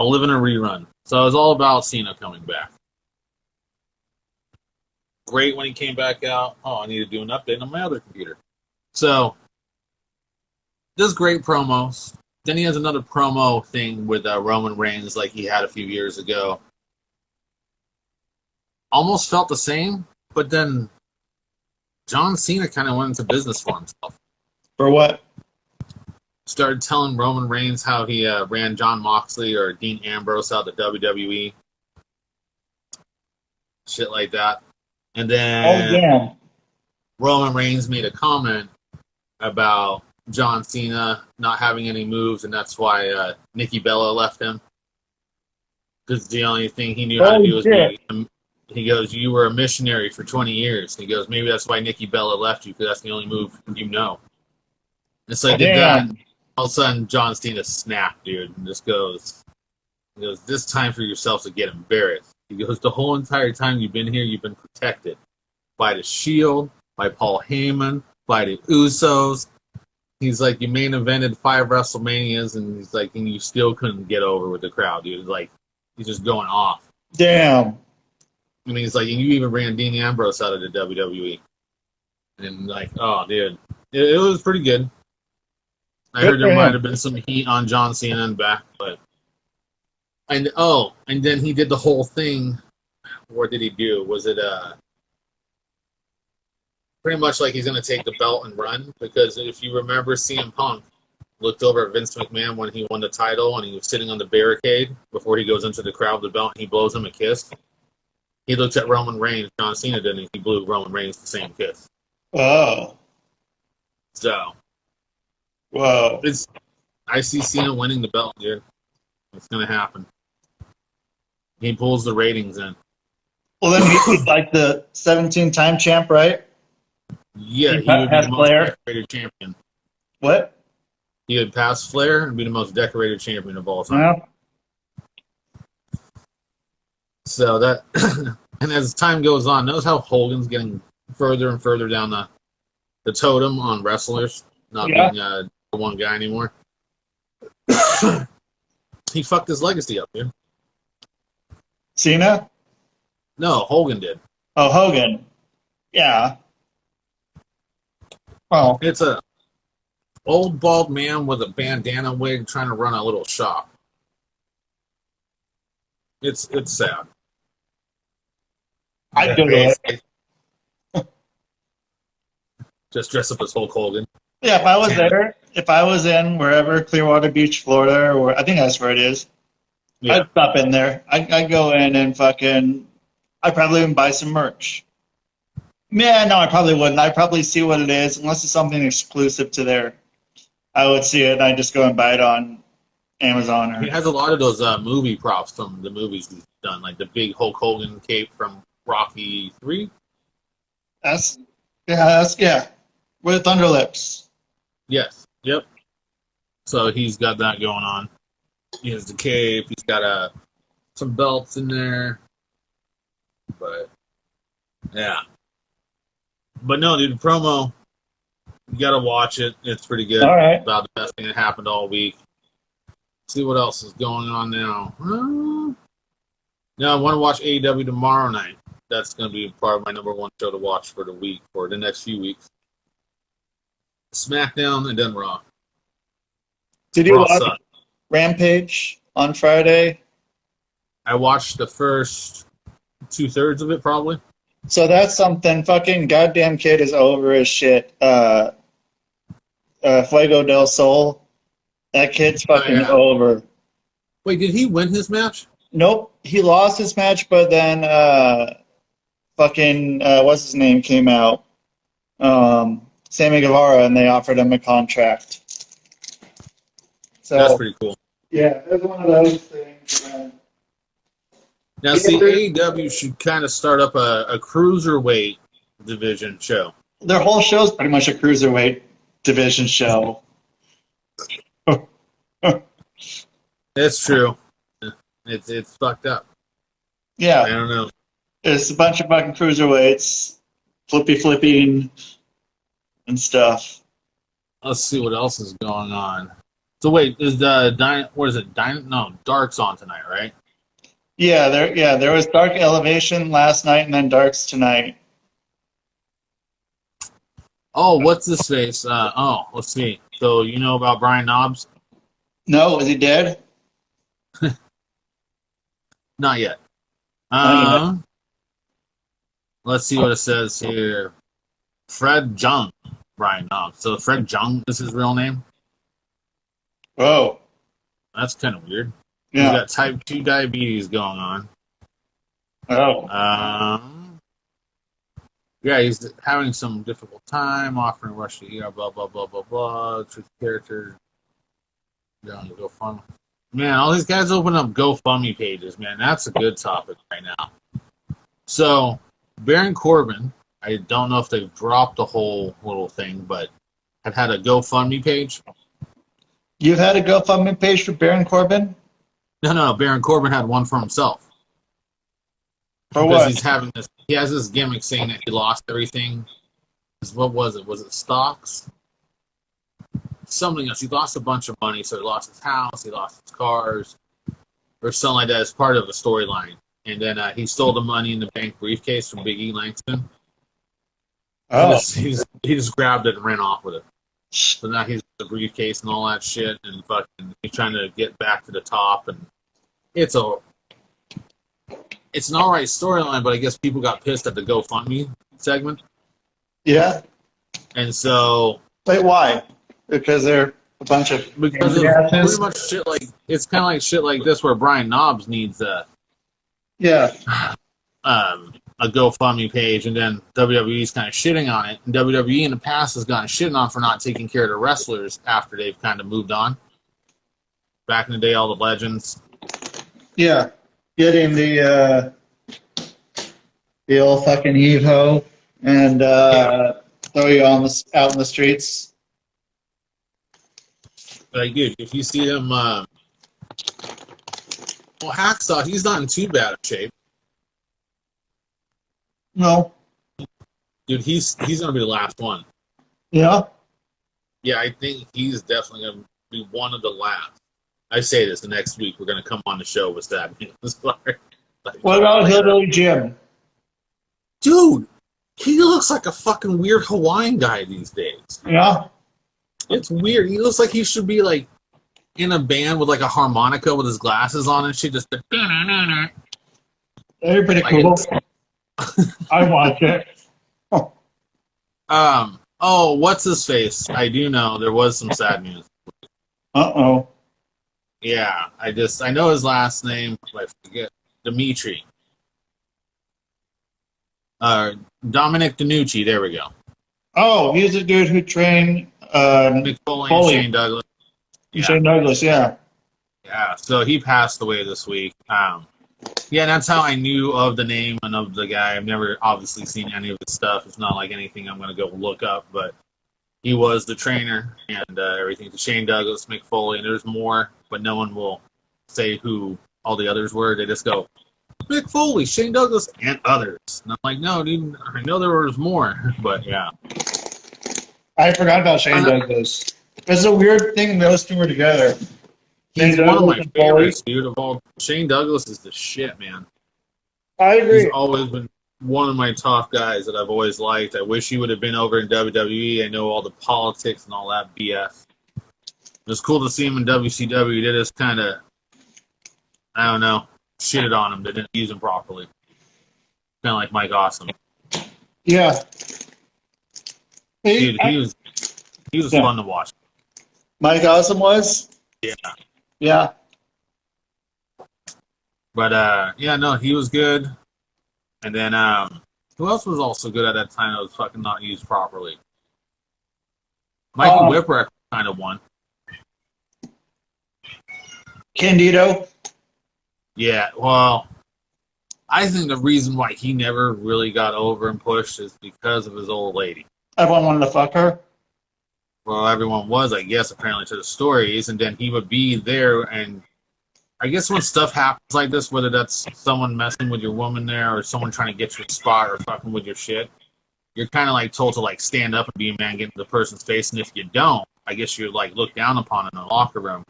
living a rerun. So it's all about Cena coming back. Great when he came back out. Oh, I need to do an update on my other computer. So, just great promos. Then he has another promo thing with Roman Reigns like he had a few years ago. Almost felt the same, but then John Cena kind of went into business for himself. For what? Started telling Roman Reigns how he ran John Moxley or Dean Ambrose out of the WWE. Shit like that. And then Roman Reigns made a comment about John Cena not having any moves, and that's why Nikki Bella left him. Because the only thing he knew how to do was he goes, you were a missionary for 20 years. He goes, maybe that's why Nikki Bella left you, because that's the only move you know. And so he did that. All of a sudden, John Cena snapped, dude, and just goes, this time for yourself to get embarrassed. He goes, the whole entire time you've been here, you've been protected by the Shield, by Paul Heyman, by the Usos. He's like, you main evented 5 WrestleManias, and he's like, and you still couldn't get over with the crowd, dude. Like, he's just going off. Damn. And he's like, and you even ran Dean Ambrose out of the WWE. And like, oh, dude, it was pretty good. I heard there might have been some heat on John Cena and back, but and then he did the whole thing. What did he do? Was it pretty much like he's gonna take the belt and run? Because if you remember, CM Punk looked over at Vince McMahon when he won the title, and he was sitting on the barricade before he goes into the crowd with the belt, and he blows him a kiss. He looked at Roman Reigns. John Cena didn't. He blew Roman Reigns the same kiss. Oh. So, Whoa. I see Cena winning the belt, dude. It's going to happen. He pulls the ratings in. Well, then he's like the 17-time champ, right? Yeah, he would be Has the most Flair. decorated champion. What? He would pass Flair and be the most decorated champion of all time. Yeah. So that, and as time goes on, notice how Hogan's getting further and further down the totem on wrestlers, not being one guy anymore. He fucked his legacy up, dude. Cena? No, Hogan did. Oh, Hogan. Yeah. Well, It's a old bald man with a bandana wig trying to run a little shop. It's sad. I'd go to it. Just dress up as Hulk Hogan. Yeah, if I was there, if I was in wherever, Clearwater Beach, Florida, or I think that's where it is, Yeah. I'd stop in there. I'd go in and I'd probably even buy some merch. Yeah, no, I probably wouldn't. I'd probably see what it is, unless it's something exclusive to there. I would see it, and I'd just go and buy it on Amazon. He has a lot of those movie props from the movies he's done, like the big Hulk Hogan cape from Rocky 3. That's with Thunder Lips. Yes. Yep. So he's got that going on. He has the cape. He's got some belts in there. But yeah. But no, dude, the promo, you gotta watch it. It's pretty good. All right. About the best thing that happened all week. See what else is going on now. Now I want to watch AEW tomorrow night. That's going to be part of my number one show to watch for the week, for the next few weeks. SmackDown and then Raw. Did you Raw watch sucked. Rampage on Friday? I watched the first 2/3 of it, probably. So that's something. Fucking goddamn kid is over as shit. Fuego del Sol. That kid's fucking over. Wait, did he win his match? Nope. He lost his match, but then what's his name came out. Sammy Guevara, and they offered him a contract. So That's pretty cool. yeah, it was one of those things. Now, see, AEW should kind of start up a cruiserweight division show. Their whole show's pretty much a cruiserweight division show. That's true. It's fucked up. Yeah. I don't know. It's a bunch of fucking cruiserweights, flipping and stuff. Let's see what else is going on. So wait, is the Dark's on tonight, right? Yeah, there was Dark Elevation last night and then Dark's tonight. Oh, what's this face? Let's see. So you know about Brian Knobbs? No, is he dead? Not yet. Not Let's see what it says here. Fred Jung, Brian Knobbs. So Fred Jung is his real name? Oh. That's kind of weird. Yeah. He's got type 2 diabetes going on. Oh. Yeah, he's having some difficult time offering rush to ER, blah, blah, blah, blah, blah. Truth character. Go fun. Man, all these guys open up GoFundMe pages, man. That's a good topic right now. So, Baron Corbin, I don't know if they've dropped the whole little thing, but have had a GoFundMe page. You've had a GoFundMe page for Baron Corbin? No, Baron Corbin had one for himself. For because what? he's having this. He has this gimmick saying that he lost everything. What was it? Was it stocks? Something else. He lost a bunch of money, so he lost his house, he lost his cars, or something like that as part of a storyline. And then he stole the money in the bank briefcase from Big E Langston. Oh. He just grabbed it and ran off with it. So now he's the briefcase and all that shit, and fucking he's trying to get back to the top. And it's an alright storyline, but I guess people got pissed at the GoFundMe segment. Yeah. And so. Wait, why? Because they're a bunch of. Because of pretty much shit like. It's kind of like shit like this where Brian Knobbs needs Yeah. a GoFundMe page, and then WWE's kind of shitting on it. And WWE in the past has gotten shitting on for not taking care of the wrestlers after they've kind of moved on. Back in the day, all the legends. Yeah, getting the old fucking Evo and throw you on out in the streets. Like, dude, if you see him, well, Hacksaw, he's not in too bad of shape. No. Dude, he's gonna be the last one. Yeah. Yeah, I think he's definitely gonna be one of the last. I say this the next week we're gonna come on the show with that. What about Hillbilly Jim? Dude, he looks like a fucking weird Hawaiian guy these days. Yeah. It's weird. He looks like he should be like in a band with like a harmonica with his glasses on and shit. Just That'd be pretty like cool. I watch it. Oh, what's his face? I do know there was some sad news. Uh-oh. Yeah, I know his last name, but I forget. Dimitri. Dominic DiNucci, there we go. Oh, he's the dude who trained Mick Foley and Shane Douglas. Yeah. Shane Douglas, yeah. Yeah, so he passed away this week. Yeah, that's how I knew of the name and of the guy. I've never obviously seen any of his stuff. It's not like anything I'm going to go look up, but he was the trainer and everything to Shane Douglas, Mick Foley, and there's more, but no one will say who all the others were. They just go, Mick Foley, Shane Douglas, and others. And I'm like, no, dude, I know there was more, but yeah. I forgot about Shane Douglas. It's a weird thing those two were together. He's one of my favorites, dude. Of all, Shane Douglas is the shit, man. I agree. He's always been one of my top guys that I've always liked. I wish he would have been over in WWE. I know all the politics and all that BS. It was cool to see him in WCW. They just kind of, I don't know, shitted on him. They didn't use him properly. Kind of like Mike Awesome. Yeah. Dude, he was fun to watch. Mike Awesome was? Yeah. Yeah. But, yeah, no, he was good. And then, who else was also good at that time that was fucking not used properly? Mikey Whipwreck kind of won. Candido? Yeah, well, I think the reason why he never really got over and pushed is because of his old lady. Everyone wanted to fuck her? Well, everyone was, I guess, apparently to the stories, and then he would be there, and I guess when stuff happens like this, whether that's someone messing with your woman there or someone trying to get your spot or fucking with your shit, you're kind of like told to like stand up and be a man, get into the person's face, and if you don't, I guess you're like looked down upon in the locker room.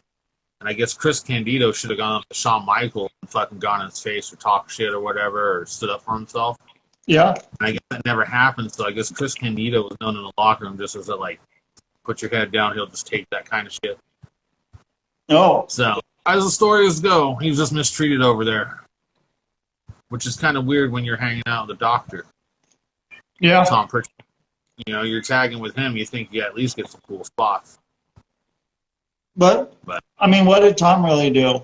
And I guess Chris Candido should have gone up to Shawn Michaels and fucking gone in his face or talked shit or whatever or stood up for himself. Yeah. And I guess that never happened, so I guess Chris Candido was known in the locker room just as a like, put your head down, he'll just take that kind of shit. Oh. So, as the stories go, he was just mistreated over there. Which is kind of weird when you're hanging out with the doctor. Yeah. Tom Pritchard. You know, you're tagging with him, you think you at least get some cool spots. But I mean, what did Tom really do?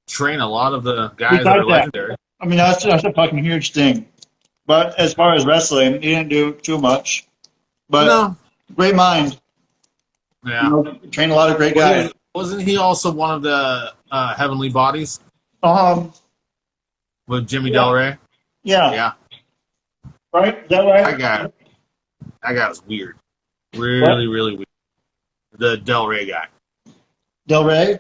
Train a lot of the guys that are legendary. I mean, that's a fucking huge thing. But as far as wrestling, he didn't do too much. But no. Great mind. Yeah. You know, trained a lot of great guys. Wasn't he also one of the Heavenly Bodies? With Jimmy Del Rey? Yeah. Yeah. Right? Is that right? That guy was weird. Really, really weird. The Del Rey guy. Del Rey?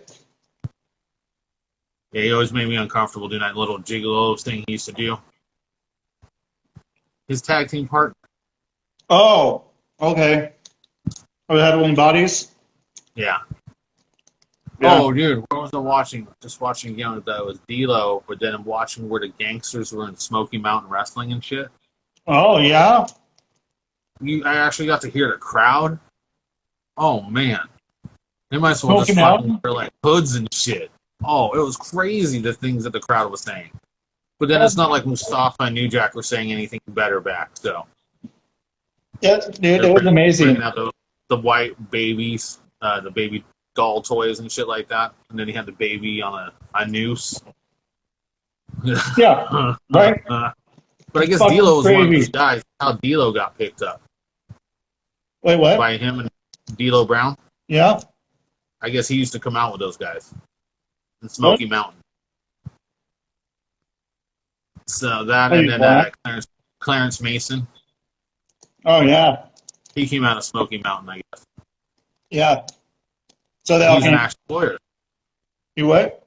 Yeah, he always made me uncomfortable doing that little gigolo thing he used to do. His tag team partner. Oh, okay. Are they Heavenly Bodies? Yeah. Yeah. Oh, dude, what was I watching? Just watching again. That was D-Lo, but then I'm watching where the gangsters were in Smoky Mountain Wrestling and shit. Oh, yeah? I actually got to hear the crowd. Oh, man. They might as well Smoky just Mountain? fucking wear, like, hoods and shit. Oh, it was crazy, the things that the crowd was saying. But then it's not like Mustafa and New Jack were saying anything better back, so. Yeah, dude, it was amazing. Bringing out the white babies, the baby doll toys and shit like that. And then he had the baby on a noose. Yeah, right? But I guess Fucking D'Lo was one of those crazy. guys. How D'Lo got picked up Wait, what? by him and D'Lo Brown. Yeah. I guess he used to come out with those guys in What? Smoky Mountain. So that, Are and you then black? Clarence Mason. Oh, yeah. He came out of Smoky Mountain, I guess. Yeah. So they He all was an came. actual lawyer. You what?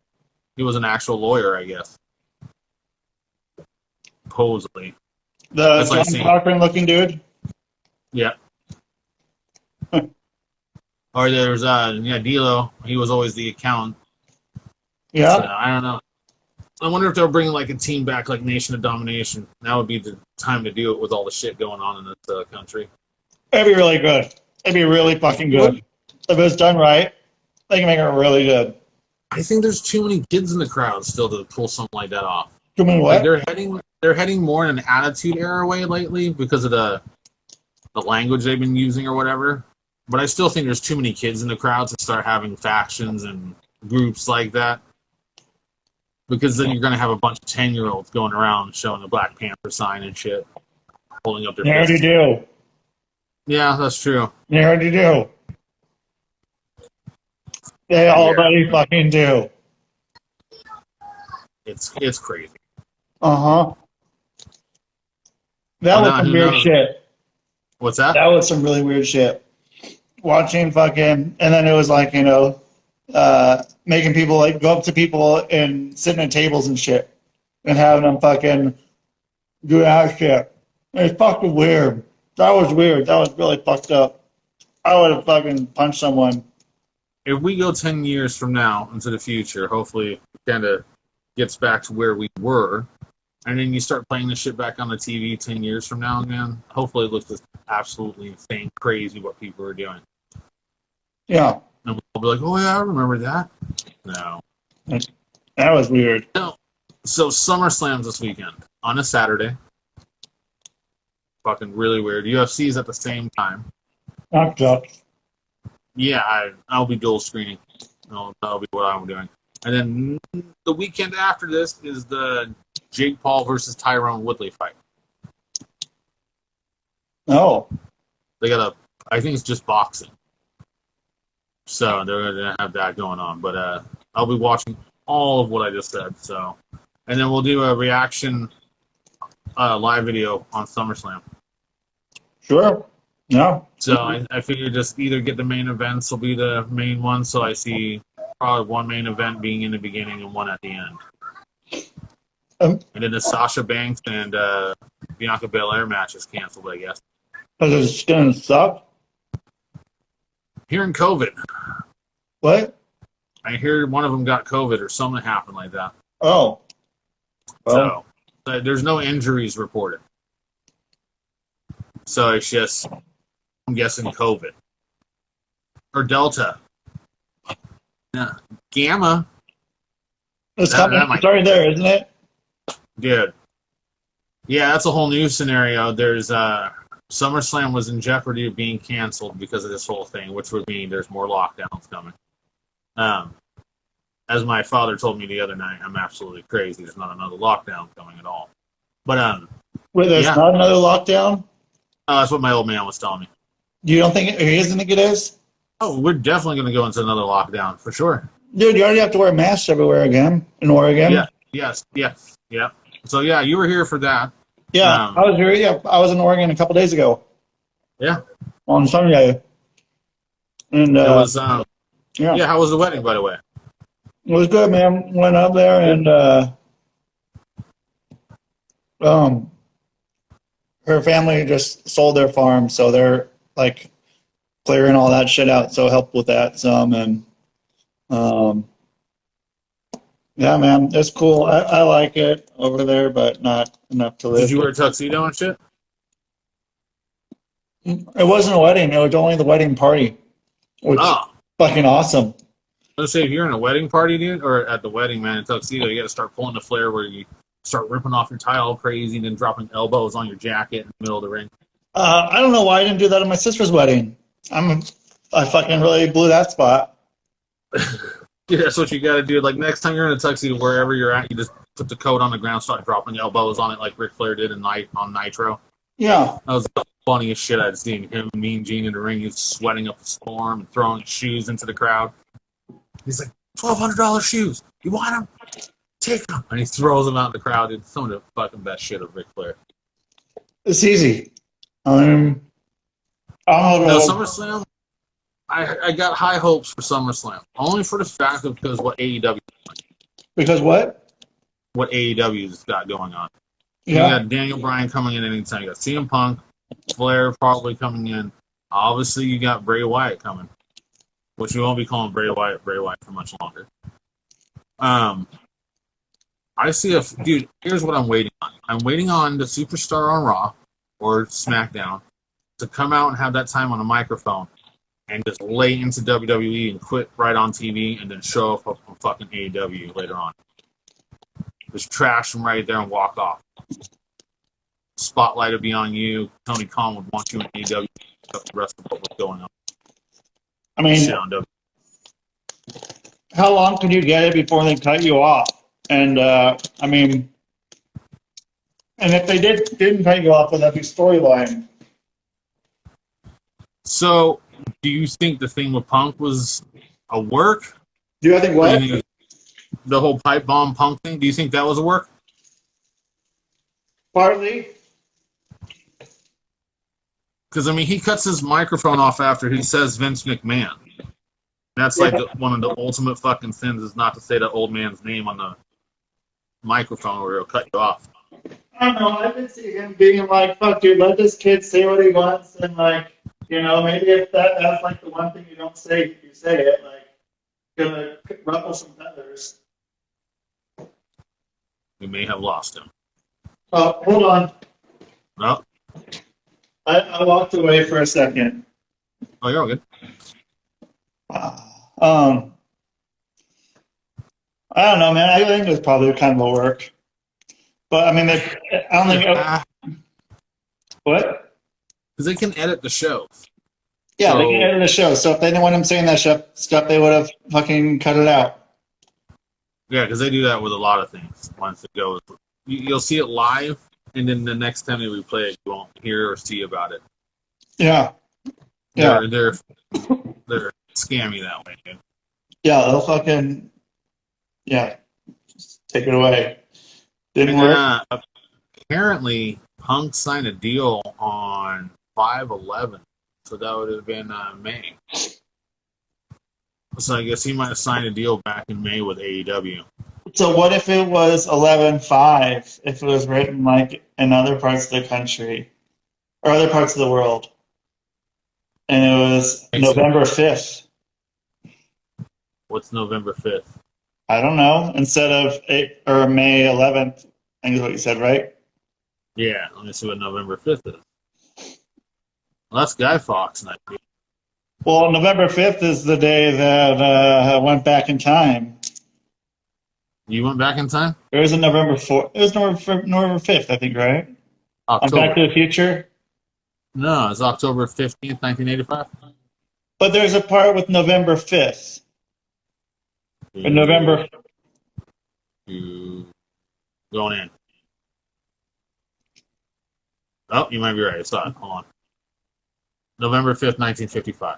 He was an actual lawyer, I guess. Supposedly. The That's like John saying, Cochran looking dude? yeah. Or there's D'Lo. He was always the accountant. So Yeah. I don't know. I wonder if they'll bring like a team back like Nation of Domination. That would be the time to do it with all the shit going on in this country. It'd be really good. It'd be really fucking good. If it was done right, they can make it really good. I think there's too many kids in the crowd still to pull something like that off. You mean Like what? they're heading more in an attitude era way lately because of the language they've been using or whatever. But I still think there's too many kids in the crowd to start having factions and groups like that. Because then you're going to have a bunch of 10-year-olds going around showing the Black Panther sign and shit, holding up their They already fists. do. Yeah, that's true. They already do. They already fucking do. It's crazy. Uh-huh. That Well, was now some who weird knows? shit. What's that? That was some really weird shit. Watching fucking, and then it was like, making people like go up to people and sitting at tables and shit and having them fucking do that shit. It's fucking weird. That was weird. That was really fucked up. I would have fucking punched someone. If we go 10 years from now into the future, hopefully it kind of gets back to where we were. And then you start playing this shit back on the TV 10 years from now again. Hopefully it looks just absolutely insane, crazy what people are doing. Yeah. And we'll be like, oh yeah, I remember that. No. That was weird. No. So Summerslam's this weekend on a Saturday. Fucking really weird. UFC's at the same time. That sucks. Yeah, I'll be dual screening. That'll be what I'm doing. And then the weekend after this is the Jake Paul versus Tyrone Woodley fight. Oh. They got I think it's just boxing. So they're going to have that going on. But I'll be watching all of what I just said. So, and then we'll do a reaction live video on SummerSlam. Sure. Yeah. So I figure just either get the main events will be the main one. So I see probably one main event being in the beginning and one at the end. And then the Sasha Banks and Bianca Belair match is canceled, I guess. Because it's going to suck. Hearing COVID. What? I hear one of them got COVID or something happened like that. Oh. Well. So there's no injuries reported. So it's just, I'm guessing COVID. Or Delta. Yeah. Gamma. It's coming. It's already there, isn't it? Good. Yeah, that's a whole new scenario. There's SummerSlam was in jeopardy of being canceled because of this whole thing, which would mean there's more lockdowns coming. As my father told me the other night, I'm absolutely crazy. There's not another lockdown coming at all. But Wait, there's not another lockdown? That's what my old man was telling me. You don't think he doesn't think it is? Oh, we're definitely going to go into another lockdown for sure. Dude, you already have to wear masks everywhere again in Oregon. Yeah. Yes. So yeah, you were here for that. Yeah, I was here. Yeah, I was in Oregon a couple days ago. Yeah. On Sunday. And it was. Yeah. How was the wedding, by the way? It was good, man. Went up there and her family just sold their farm, so they're like clearing all that shit out. So helped with that some, and yeah, man, it's cool. I like it over there, but not enough to live. Did you wear a tuxedo and shit? It wasn't a wedding. It was only the wedding party, which is fucking awesome. Let's say if you're in a wedding party, dude, or at the wedding, man, in tuxedo, you got to start pulling the flare where you start ripping off your tie all crazy and then dropping elbows on your jacket in the middle of the ring. I don't know why I didn't do that at my sister's wedding. I fucking really blew that spot. Yeah, that's what you got to do. Like next time you're in a tuxedo, wherever you're at, you just put the coat on the ground, start dropping elbows on it, like Ric Flair did on Nitro. Yeah. That was the funniest shit I'd seen. Him, Mean Gene in the ring, he's sweating up a storm and throwing his shoes into the crowd. He's like, $1,200 shoes. You want them? Take them. And he throws them out in the crowd. It's some of the fucking best shit of Ric Flair. It's easy. I don't No, know. SummerSlam, I got high hopes for SummerSlam. Only for the fact of because what Because what? AEW's got going on. Yeah. You got Daniel Bryan coming in anytime. You got CM Punk, Flair probably coming in. Obviously, you got Bray Wyatt coming, which we won't be calling Bray Wyatt for much longer. I see dude. Here's what I'm waiting on. I'm waiting on the superstar on Raw or SmackDown to come out and have that time on a microphone and just lay into WWE and quit right on TV and then show up on fucking AEW later on. Just trash them right there and walk off. Spotlight would be on you. Tony Khan would want you in AEW. The rest of what was going on. I mean, shit on WWE. how long can you get it before they cut you off? And I mean, and if they didn't cut you off, would that be storyline? So, do you think the thing with Punk was a work? Do I think what? Do you think the whole pipe bomb Punk thing? Do you think that was a work? Partly. Because I mean, he cuts his microphone off after he says Vince McMahon. That's like one of the ultimate fucking sins is not to say that old man's name on the microphone or he'll cut you off. I don't know. I can see him being like, "Fuck, dude, let this kid say what he wants," and like, maybe if that's like the one thing you don't say, if you say it, like, gonna ruffle some feathers. We may have lost him. Oh, hold on. No. I walked away for a second. Oh, you're all good. I don't know, man. I think it was probably kind of a work. But I mean, I don't think. What? Because they can edit the show. Yeah, they can edit the show. So if they didn't want him saying that stuff, they would have fucking cut it out. Yeah, because they do that with a lot of things. Once it goes, you'll see it live, and then the next time they replay it, you won't hear or see about it. Yeah. Yeah. They're scammy that way, dude. Yeah, they'll fucking just take it away. Didn't work. Apparently, Punk signed a deal on 5/11, so that would have been May. So I guess he might have signed a deal back in May with AEW. So what if it was 11/5? If it was written like in other parts of the country or other parts of the world, and it was November 5th. What's November 5th? I don't know. Instead of May 11th, I think is what you said, right? Yeah, let me see what November 5th is. Well, that's Guy Fawkes night. Well, November 5th is the day that I went back in time. You went back in time? It was November 4th. It was November 5th, I think, right? October. On Back to the Future? No, it's October 15th, 1985. But there's a part with November 5th. Or November. Going in. Oh, you might be right. It's not. Hold on. November 5th, 1955.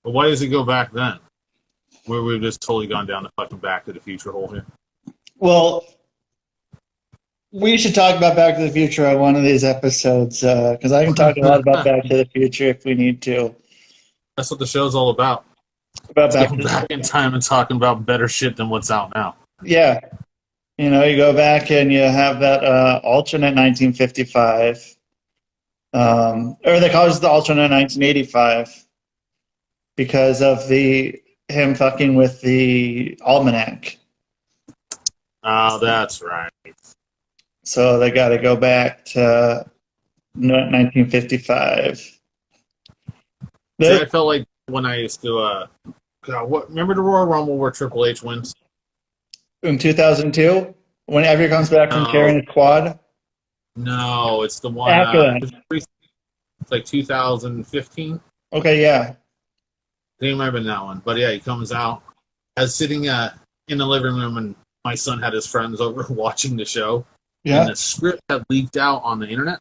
But why does it go back then? Where we've just totally gone down the fucking Back to the Future hole here. Well, we should talk about Back to the Future on one of these episodes, because I can talk a lot about Back to the Future if we need to. That's what the show's all about. About going back in time and talking about better shit than what's out now. Yeah. You go back and you have that alternate 1955. Or they call it the alternate 1985 because of him fucking with the almanac. Oh, that's right. So they got to go back to 1955. I felt like when I used to, remember the Royal Rumble where Triple H wins? In 2002? Whenever he comes back from carrying a quad? No, it's the one after that. It's like 2015. Okay, yeah. It might have been that one. But yeah, he comes out. I was sitting in the living room, and my son had his friends over watching the show. Yeah. And the script had leaked out on the internet.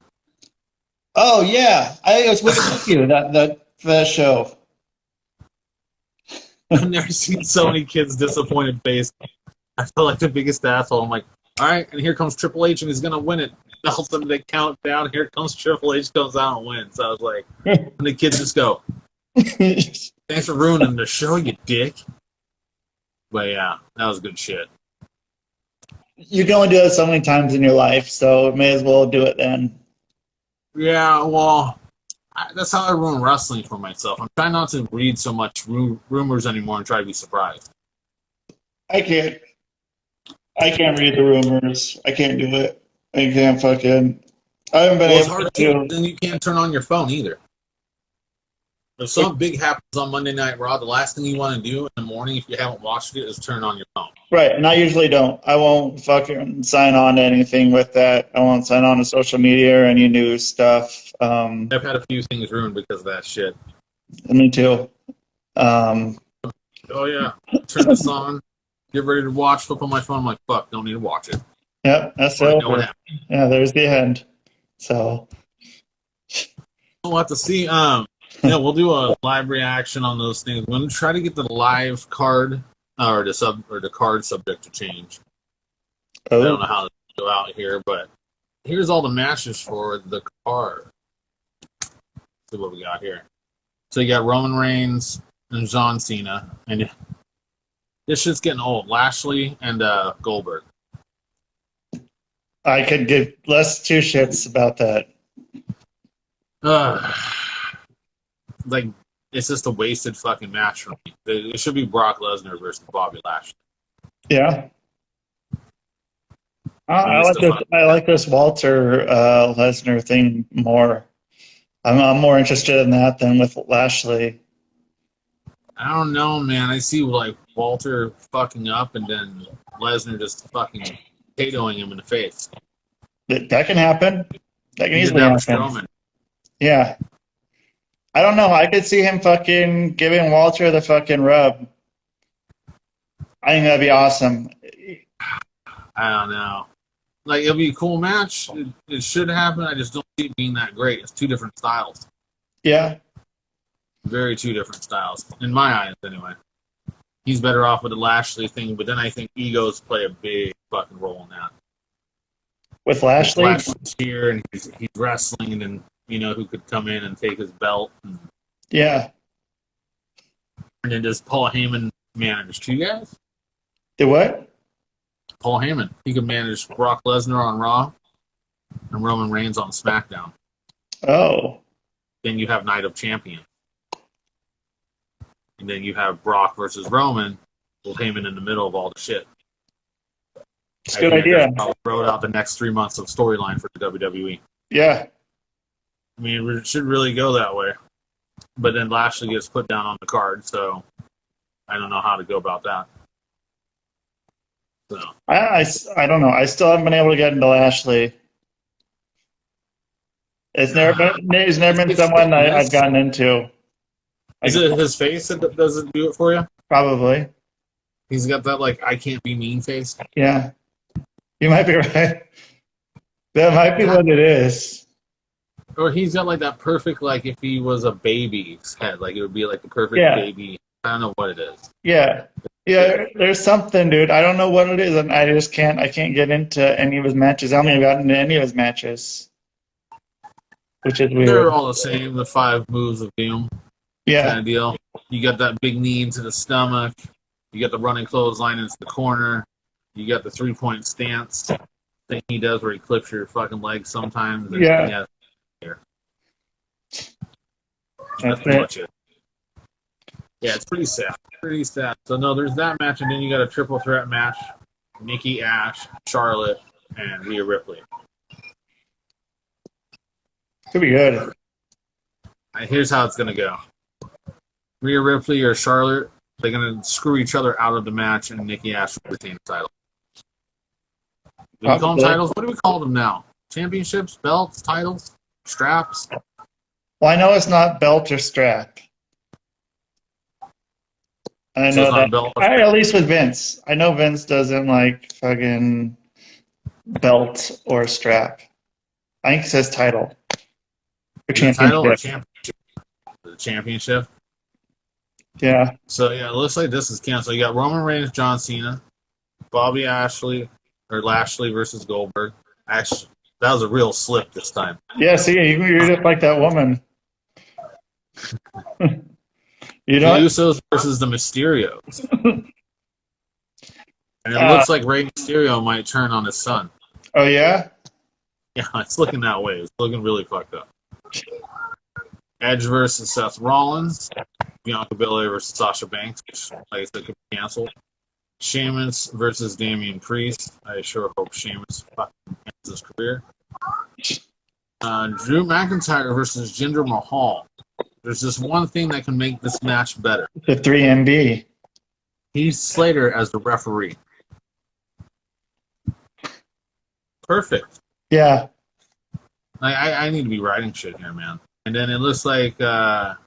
Oh yeah, I was with you that show. I've never seen so many kids' disappointed face. I felt like the biggest asshole. I'm like, all right, and here comes Triple H, and he's gonna win it. All of a sudden they count down. Here comes Triple H, comes out and wins. So I was like, and the kids just go, "Thanks for ruining the show, you dick." But yeah, that was good shit. You can only do it so many times in your life, so may as well do it then. Yeah, well, that's how I ruin wrestling for myself. I'm trying not to read so much rumors anymore and try to be surprised. I can't read the rumors. I can't do it. I can't fucking. I haven't been It's able hard to. then you can't turn on your phone either. If something big happens on Monday Night Raw, the last thing you want to do in the morning, if you haven't watched it, is turn on your phone. Right, and I usually don't. I won't fucking sign on to anything with that. I won't sign on to social media or any news stuff. I've had a few things ruined because of that shit. Me too. Oh yeah, turn this on, get ready to watch, flip on my phone. I'm like, fuck, don't need to watch it. Yep, that's Right, over. Yeah, there's the end. So we'll have to see. Yeah, we'll do a live reaction on those things. We're gonna try to get the live card or the card subject to change. I don't know how to go out here, but here's all the matches for the card. Let's see what we got here. So you got Roman Reigns and John Cena, and this shit's getting old. Lashley and Goldberg. I could give less two shits about that. Like, it's just a wasted fucking match for me. It should be Brock Lesnar versus Bobby Lashley. Yeah. I like this Walter Lesnar thing more. I'm more interested in that than with Lashley. I don't know, man. I see like Walter fucking up and then Lesnar just fucking potatoing him in the face. That can happen. That can easily happen. Strowman. Yeah. I don't know. I could see him fucking giving Walter the fucking rub. I think that'd be awesome. I don't know. Like, it'll be a cool match. It should happen. I just don't see it being that great. It's two different styles. Yeah. Very two different styles. In my eyes, anyway. He's better off with the Lashley thing, but then I think egos play a big fucking role in that. With Lashley? Lashley's here, and he's wrestling, and then, you know, who could come in and take his belt. Yeah. And then does Paul Heyman manage two guys? Do what? Paul Heyman. He could manage Brock Lesnar on Raw and Roman Reigns on SmackDown. Oh. Then you have Night of Champions. And then you have Brock versus Roman with Heyman in the middle of all the shit. It's a good idea. I'll throw out the next 3 months of storyline for the WWE. Yeah. I mean, it should really go that way. But then Lashley gets put down on the card, so I don't know how to go about that. So I don't know. I still haven't been able to get into Lashley. It's never been someone I've gotten into. Is it his face that doesn't do it for you? Probably. He's got that, like, I can't be mean face. Yeah. You might be right. That might be what it is. Or he's got, like, that perfect, like, if he was a baby's head. Like, it would be, like, the perfect baby. I don't know what it is. Yeah. Yeah, there's something, dude. I don't know what it is, and I can't get into any of his matches. I haven't even gotten into any of his matches, which is weird. They're all the same, the 5 moves of doom kind of deal. You got that big knee into the stomach. You got the running clothesline into the corner. You got the 3-point stance thing he does where he clips your fucking legs sometimes. Yeah. That's pretty much it. Yeah, it's pretty sad. Pretty sad. So, no, there's that match, and then you got a triple threat match. Nikki Ash, Charlotte, and Rhea Ripley. Could be good. Here's how it's going to go. Rhea Ripley or Charlotte, they're going to screw each other out of the match, and Nikki Ash will retain the title. Do we call them titles? What do we call them now? Championships, belts, titles, straps? Well, I know it's not belt or strap. I So know it's not that. a belt. At least with Vince. I know Vince doesn't like fucking belt or strap. I think it says title or Is it title or championship. championship? The championship. Yeah. So yeah, it looks like this is canceled. You got Roman Reigns, John Cena, Bobby Lashley versus Goldberg. Actually, that was a real slip this time. Yeah, see, you're just like that woman. You The know what? Usos versus the Mysterios. And it Uh, looks like Rey Mysterio might turn on his son. oh, yeah? Yeah, it's looking that way. It's looking really fucked up. Edge versus Seth Rollins. Bianca Belair versus Sasha Banks, which, like I said, could be canceled. Sheamus versus Damian Priest. I sure hope Sheamus fucking ends his career. Drew McIntyre versus Jinder Mahal. There's just one thing that can make this match better. The 3MB. Heath Slater as the referee. Perfect. Yeah. I need to be writing shit here, man. And then it looks like there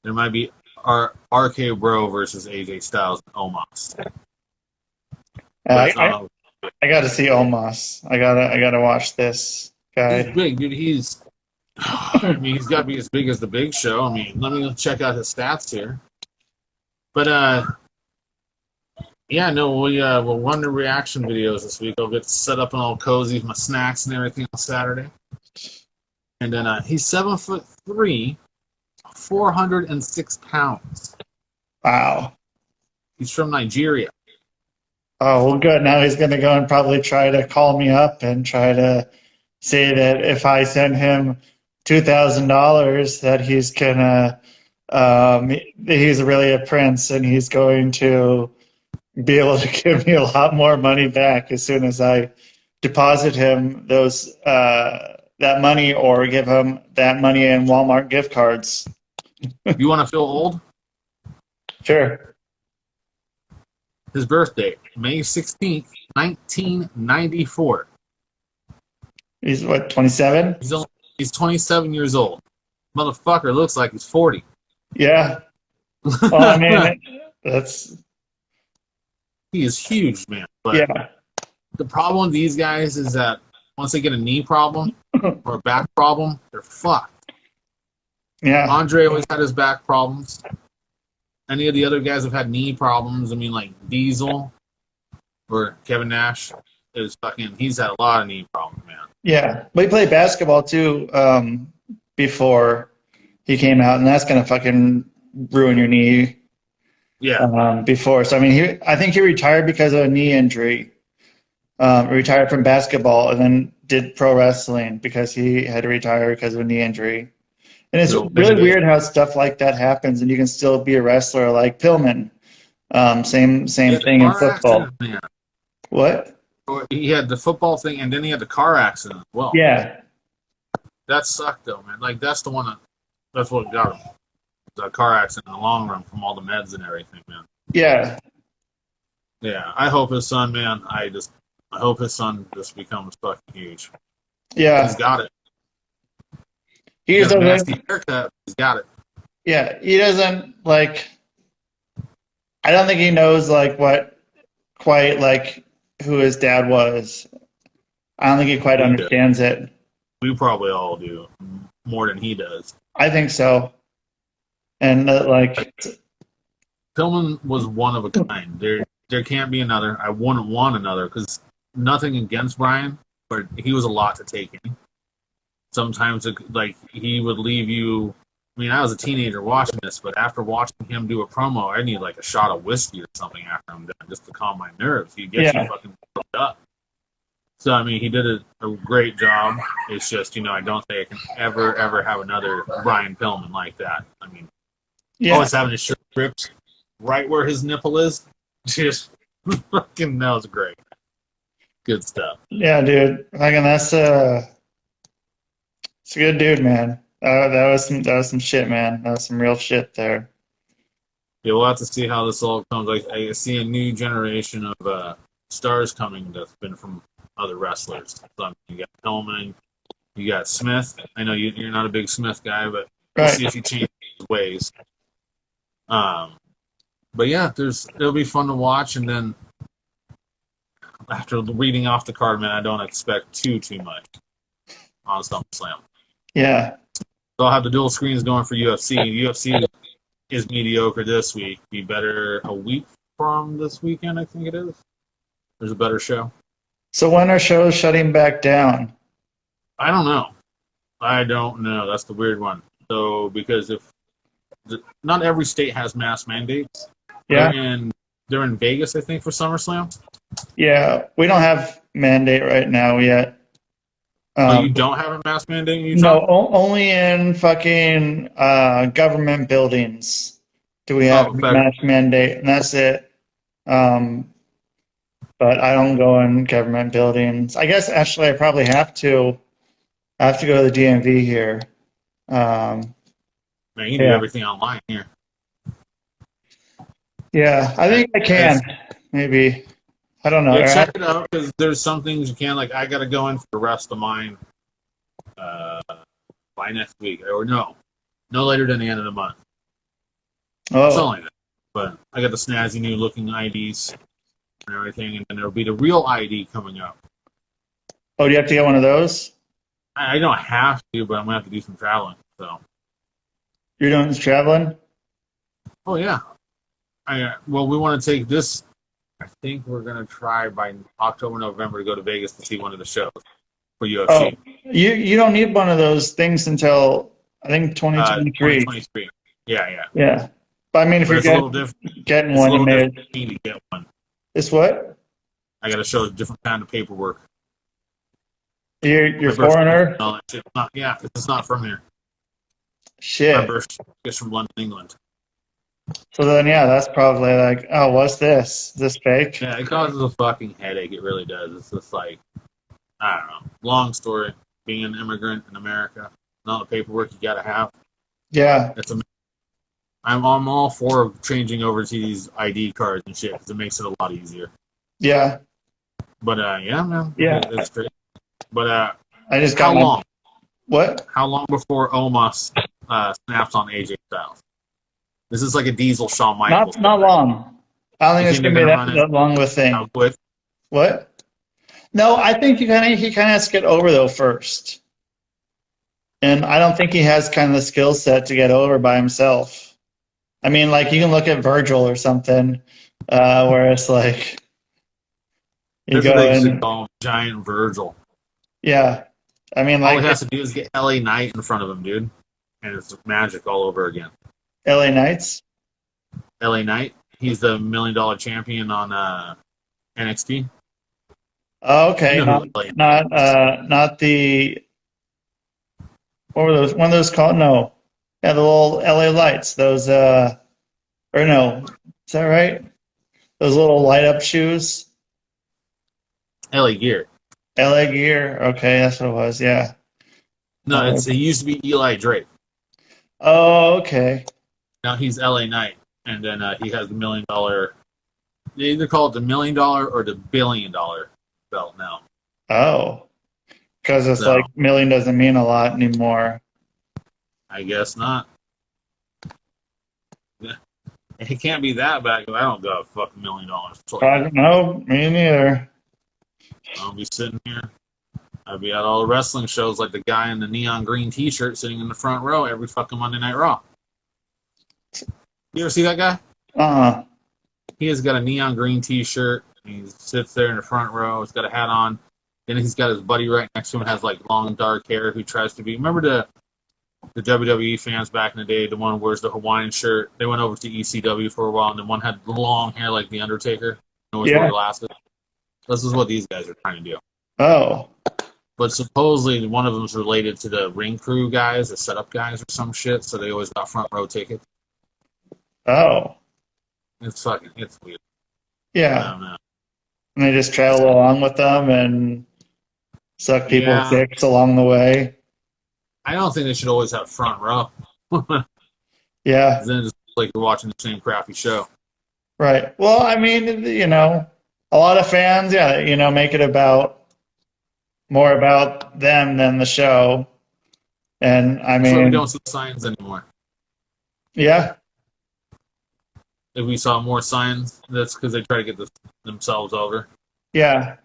might be RK Bro versus AJ Styles and Omos. I got to see Omos. I gotta watch this guy. He's big, dude. I mean, he's got to be as big as the Big Show. I mean, let me check out his stats here. But yeah, no, we'll run the reaction videos this week. I'll get set up and all cozy with my snacks and everything on Saturday. And then he's 7'3", 406 pounds. Wow. He's from Nigeria. Oh, well, good. Now he's going to go and probably try to call me up and try to say that if I send him $2,000, that he's gonna, he's really a prince and he's going to be able to give me a lot more money back as soon as I deposit him that money or give him that money in Walmart gift cards. You want to feel old? Sure. His birthday, May 16th, 1994. He's what, 27? He's 27 years old. Motherfucker looks like he's 40. Yeah. Well, I mean, he is huge, man. But yeah. the problem with these guys is that once they get a knee problem or a back problem, they're fucked. Yeah. Andre always had his back problems. Any of the other guys have had knee problems. I mean, like Diesel or Kevin Nash he's had a lot of knee problems, man. Yeah. We played basketball too before he came out, and that's gonna fucking ruin your knee. Yeah. Before, so I mean, I think he retired because of a knee injury. Retired from basketball and then did pro wrestling because he had to retire because of a knee injury. And it's really weird how stuff like that happens, and you can still be a wrestler like Pillman. Same thing in football. Accident, what? He had the football thing, and then he had the car accident as well. Yeah. That sucked, though, man. Like, that's what got him. The car accident in the long run from all the meds and everything, man. Yeah. Yeah, I hope his son, man, I hope his son just becomes fucking huge. Yeah. He's got it. He has a nasty haircut. He's got it. Yeah, he doesn't I don't think he knows who his dad was. I don't think he quite understands it. We probably all do more than he does. I think so. And Pillman was one of a kind. There can't be another. I wouldn't want another because nothing against Brian, but he was a lot to take in. Sometimes, he would leave you. I mean, I was a teenager watching this, but after watching him do a promo, I need like a shot of whiskey or something after I'm done just to calm my nerves. He gets you fucking fucked up. So, I mean, he did a great job. It's just, I don't think I can ever have another Brian Pillman like that. I mean, always having his shirt ripped right where his nipple is. Just fucking, that was great. Good stuff. Yeah, dude. It's a good dude, man. That was some shit, man. That was some real shit there. Yeah, we'll have to see how this all comes. I see a new generation of stars coming that's been from other wrestlers. So, you got Pillman, you got Smith. I know you're not a big Smith guy, but we'll see if he changes his ways. But yeah, it'll be fun to watch. And then after reading off the card, man, I don't expect too much on SummerSlam. Yeah. So I'll have the dual screens going for UFC. UFC is mediocre this week. Be better a week from this weekend, I think it is. There's a better show. So when are shows shutting back down? I don't know. That's the weird one. So because not every state has mask mandates. Yeah. They're in Vegas, I think, for SummerSlam. Yeah. We don't have mandate right now yet. Oh, you don't have a mask mandate in Utah? No, only in fucking government buildings do we have mask mandate, and that's it. But I don't go in government buildings. I guess actually I probably have to. I have to go to the DMV here. Man, you can do everything online here. Yeah, I think I can. Maybe. I don't know. Yeah, check it out because there's some things you can. Like I got to go in for the rest of mine by next week, or no later than the end of the month. Oh, something like that. But I got the snazzy new looking IDs and everything, and then there'll be the real ID coming up. Oh, do you have to get one of those? I don't have to, but I'm gonna have to do some traveling. So you're doing traveling? Oh yeah. Well, we want to take this. I think we're gonna try by October, November to go to Vegas to see one of the shows for UFC. Oh, you don't need one of those things until I think 2023. 2023. Yeah. Yeah, but I mean, if you're getting one, you may to get one. It's what? I got to show a different kind of paperwork. You're foreigner? Yeah, it's not from here. Shit. My birth is from London, England. So then, yeah, that's probably like, oh, what's this? Is this fake? Yeah, it causes a fucking headache. It really does. It's just like, I don't know. Long story. Being an immigrant in America, and all the paperwork you got to have. Yeah. I'm all for changing over to these ID cards and shit because it makes it a lot easier. Yeah. But yeah, man. Yeah. It's great. But I just got how long? What? How long before Omos snaps on AJ Styles? This is like a diesel Shawn Michaels. Not long. I don't think it's gonna be that long of a thing. How quick? What? No, I think he kind of has to get over though first, and I don't think he has kind of the skill set to get over by himself. I mean, like you can look at Virgil or something, where it's like you go and call him Giant Virgil. Yeah, I mean, like all he has to do is get LA Knight in front of him, dude, and it's magic all over again. LA Knights. LA Knight. He's the $1 million champion on NXT. Oh, okay, you know not the. What were those? One of those called? No, yeah, the little LA lights. Those or no, is that right? Those little light up shoes. LA Gear. LA Gear. Okay, that's what it was. Yeah. No, it used to be Eli Drake. Oh, okay. Now he's LA Knight, and then he has the $1 million. They either call it the $1 million or the $1 billion belt now. Oh, because it's like million doesn't mean a lot anymore. I guess not. It can't be that bad. I don't got a fucking $1 million. I don't know. Me neither. I'll be sitting here. I'll be at all the wrestling shows like the guy in the neon green T-shirt sitting in the front row every fucking Monday Night Raw. You ever see that guy? He has got a neon green T-shirt. He sits there in the front row. He's got a hat on. Then he's got his buddy right next to him, has like long dark hair, who tries to be. Remember the WWE fans back in the day? The one who wears the Hawaiian shirt. They went over to ECW for a while, and the one had long hair like the Undertaker. Always wore glasses. This is what these guys are trying to do. Oh. But supposedly one of them is related to the ring crew guys or setup guys or some shit, so they always got front row tickets. Oh. It's weird. Yeah. I don't know. And they just travel along with them and suck people's dicks along the way. I don't think they should always have front row. Yeah. Then it's like you're watching the same crappy show. Right. Well, I mean, you know, a lot of fans, make it more about them than the show. And I mean, we don't see signs anymore. Yeah. if we saw more signs, that's because they try to get themselves over. Yeah.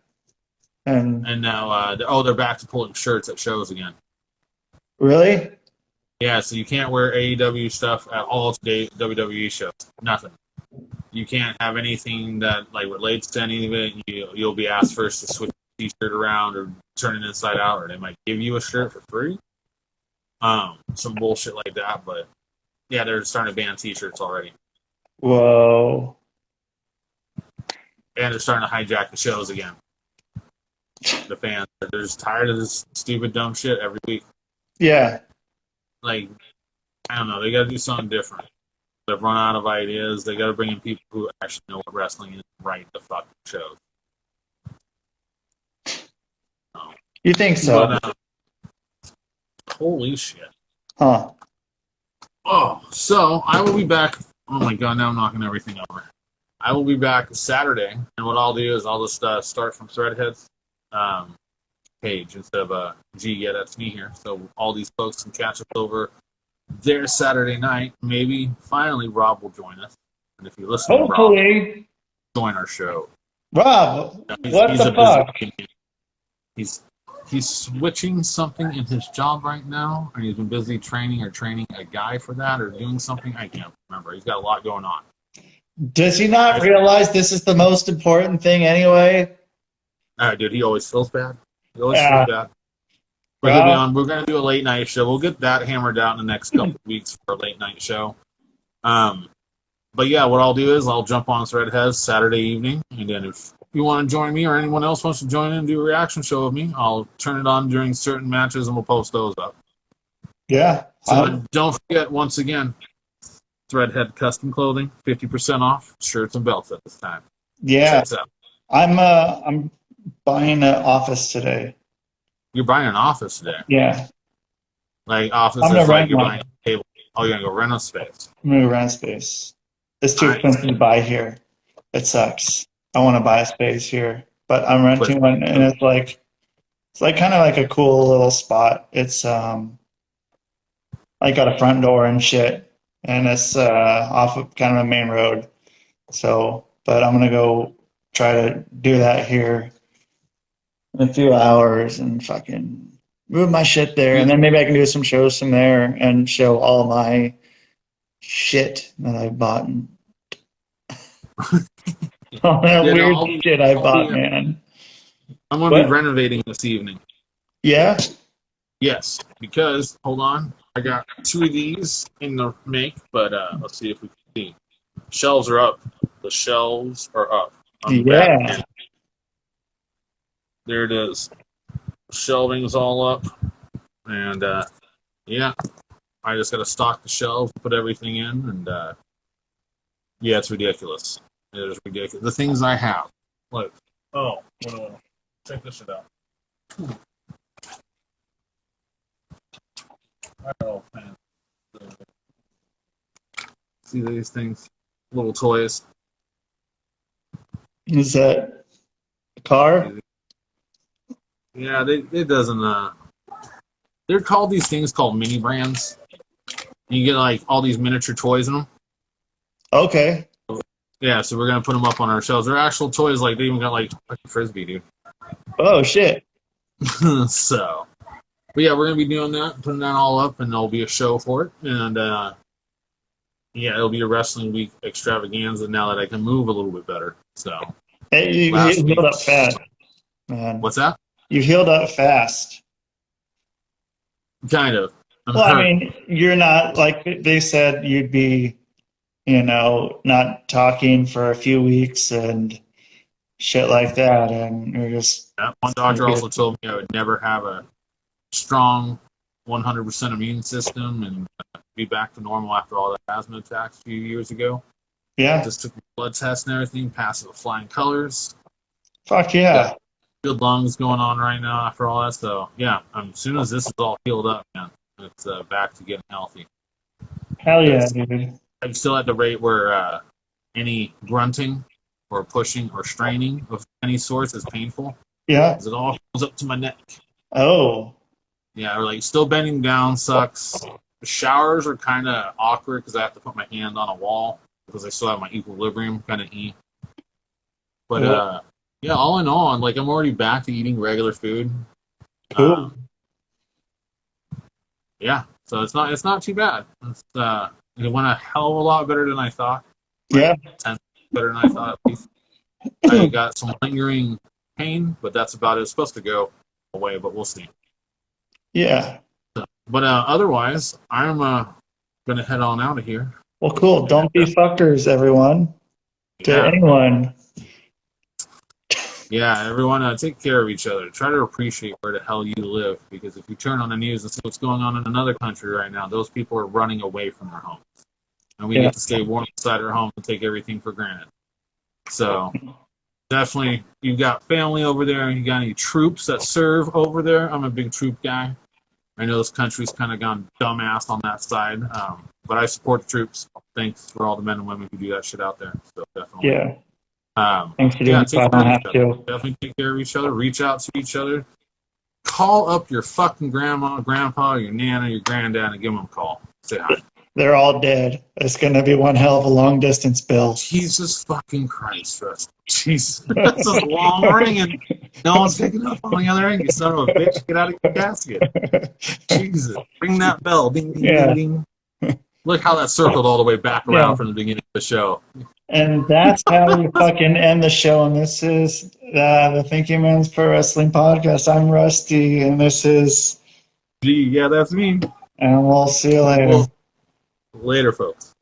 And now, they're back to pulling shirts at shows again. really? Yeah, so you can't wear AEW stuff at all today WWE shows. Nothing. You can't have anything that like relates to any of it. You'll be asked first to switch the T-shirt around or turn it inside out, or they might give you a shirt for free. Some bullshit like that. But yeah, they're starting to ban T-shirts already, Whoa. and they're starting to hijack the shows again. The fans, they're just tired of this stupid, dumb shit every week. Yeah. Like, I don't know. They got to do something different. They've run out of ideas. They got to bring in people who actually know what wrestling is, right the fucking shows. You think so? But, holy shit. Huh. Oh, so I will be back. Oh my god, now I'm knocking everything over. I will be back Saturday, and what I'll do is I'll just start from Threadhead's page instead of yeah, that's me here. So all these folks can catch us over there Saturday night. Maybe finally Rob will join us. And if you listen to Rob, Hopefully. join our show. Rob, what he's the fuck? He's switching something in his job right now, and he's been busy training a guy for that or doing something. I can't remember. He's got a lot going on. Does he not realize this is the most important thing anyway? Dude, he always feels bad. He always feels bad. We're going to do a late night show. We'll get that hammered out in the next couple of weeks for a late night show. But yeah, what I'll do is I'll jump on Threadheads Saturday evening, and then if you want to join me or anyone else wants to join in and do a reaction show with me, I'll turn it on during certain matches and we'll post those up. Yeah. So don't forget, once again, Threadhead Custom Clothing, 50% off shirts and belts at this time. Yeah. I'm buying an office today. You're buying an office today? Yeah. Like office is like you're buying a table. Oh, you're going to go rent a space. I'm going to rent a space. It's too expensive to buy here. It sucks. I want to buy a space here, but I'm renting one, and it's like kind of like a cool little spot. It's like got a front door and shit, and it's off of kind of a main road. So, but I'm gonna go try to do that here in a few hours and fucking move my shit there, and then maybe I can do some shows from there and show all my shit that I bought. All that weird shit I bought, man. I'm going to be renovating this evening. Yeah? Yes, because, hold on, I got 2 of these in the make, but let's see if we can see. Shelves are up. The shelves are up. Yeah. There it is. Shelving's all up. And, yeah, I just got to stock the shelves, put everything in, and, yeah, it's ridiculous. It is ridiculous. The things I have. Look. Oh, check this shit out. Oh, man. See these things? Little toys. Is that a car? Yeah, it doesn't. They're called these things called mini brands. You get like all these miniature toys in them. Okay. Yeah, so we're gonna put them up on our shelves. They're actual toys. Like they even got like a frisbee, dude. Oh shit. So, but yeah, we're gonna be doing that, putting that all up, and there'll be a show for it. And yeah, it'll be a wrestling week extravaganza now that I can move a little bit better. So, you healed up fast, man. What's that? You healed up fast. Kind of. I mean, you're not like they said you'd be, not talking for a few weeks and shit like that, and you're just. One doctor also told me I would never have a strong 100% immune system and be back to normal after all that asthma attacks a few years ago. Yeah. Just took blood tests and everything, passed with flying colors. Fuck yeah. Good lungs going on right now after all that. So yeah, as soon as this is all healed up, man, it's back to getting healthy. Hell yeah, dude. I'm still at the rate where any grunting or pushing or straining of any sort is painful. Yeah. Because it all goes up to my neck. Oh. Yeah, or like still bending down sucks. The showers are kind of awkward because I have to put my hand on a wall. because I still have my equilibrium kind of E. But Cool. yeah, all in all, like I'm already back to eating regular food. Cool. Yeah, so it's not too bad. It went a hell of a lot better than I thought. Like Yeah. 10 better than I thought at least. I got some lingering pain, but that's about it. It's supposed to go away, but we'll see. Yeah. But otherwise, I'm gonna head on out of here. Well, cool. Don't be fuckers, everyone. To Yeah, anyone. yeah. Everyone, take care of each other. Try to appreciate where the hell you live, because if you turn on the news and see what's going on in another country right now, those people are running away from their homes, and we Yeah. get to stay warm inside our home and take everything for granted. So definitely, you've got family over there. You got any troops that serve over there? I'm a big troop guy. I know this country's kind of gone dumbass on that side, but I support the troops. Thanks for all the men and women who do that shit out there. So definitely. Yeah. Thanks for doing Yeah, it. So take I care don't of have each other. to. Definitely take care of each other. Reach out to each other. Call up your fucking grandma, grandpa, your nana, your granddad, and give them a call. Say hi. They're all dead. It's going to be one hell of a long distance, Bill. Jesus fucking Christ, Russ. Jesus. This is long ringing. No one's picking up on the other end. You son of a bitch. Get out of your casket. Jesus. Ring that bell. Ding, ding, Yeah. ding, ding. Look how that circled all the way back around Yeah. from the beginning of the show. And that's how we fucking end the show. And this is the Thinking Man's Pro Wrestling Podcast. I'm Rusty, and this is. Gee, yeah, that's me. And we'll see you later. Well, later, folks.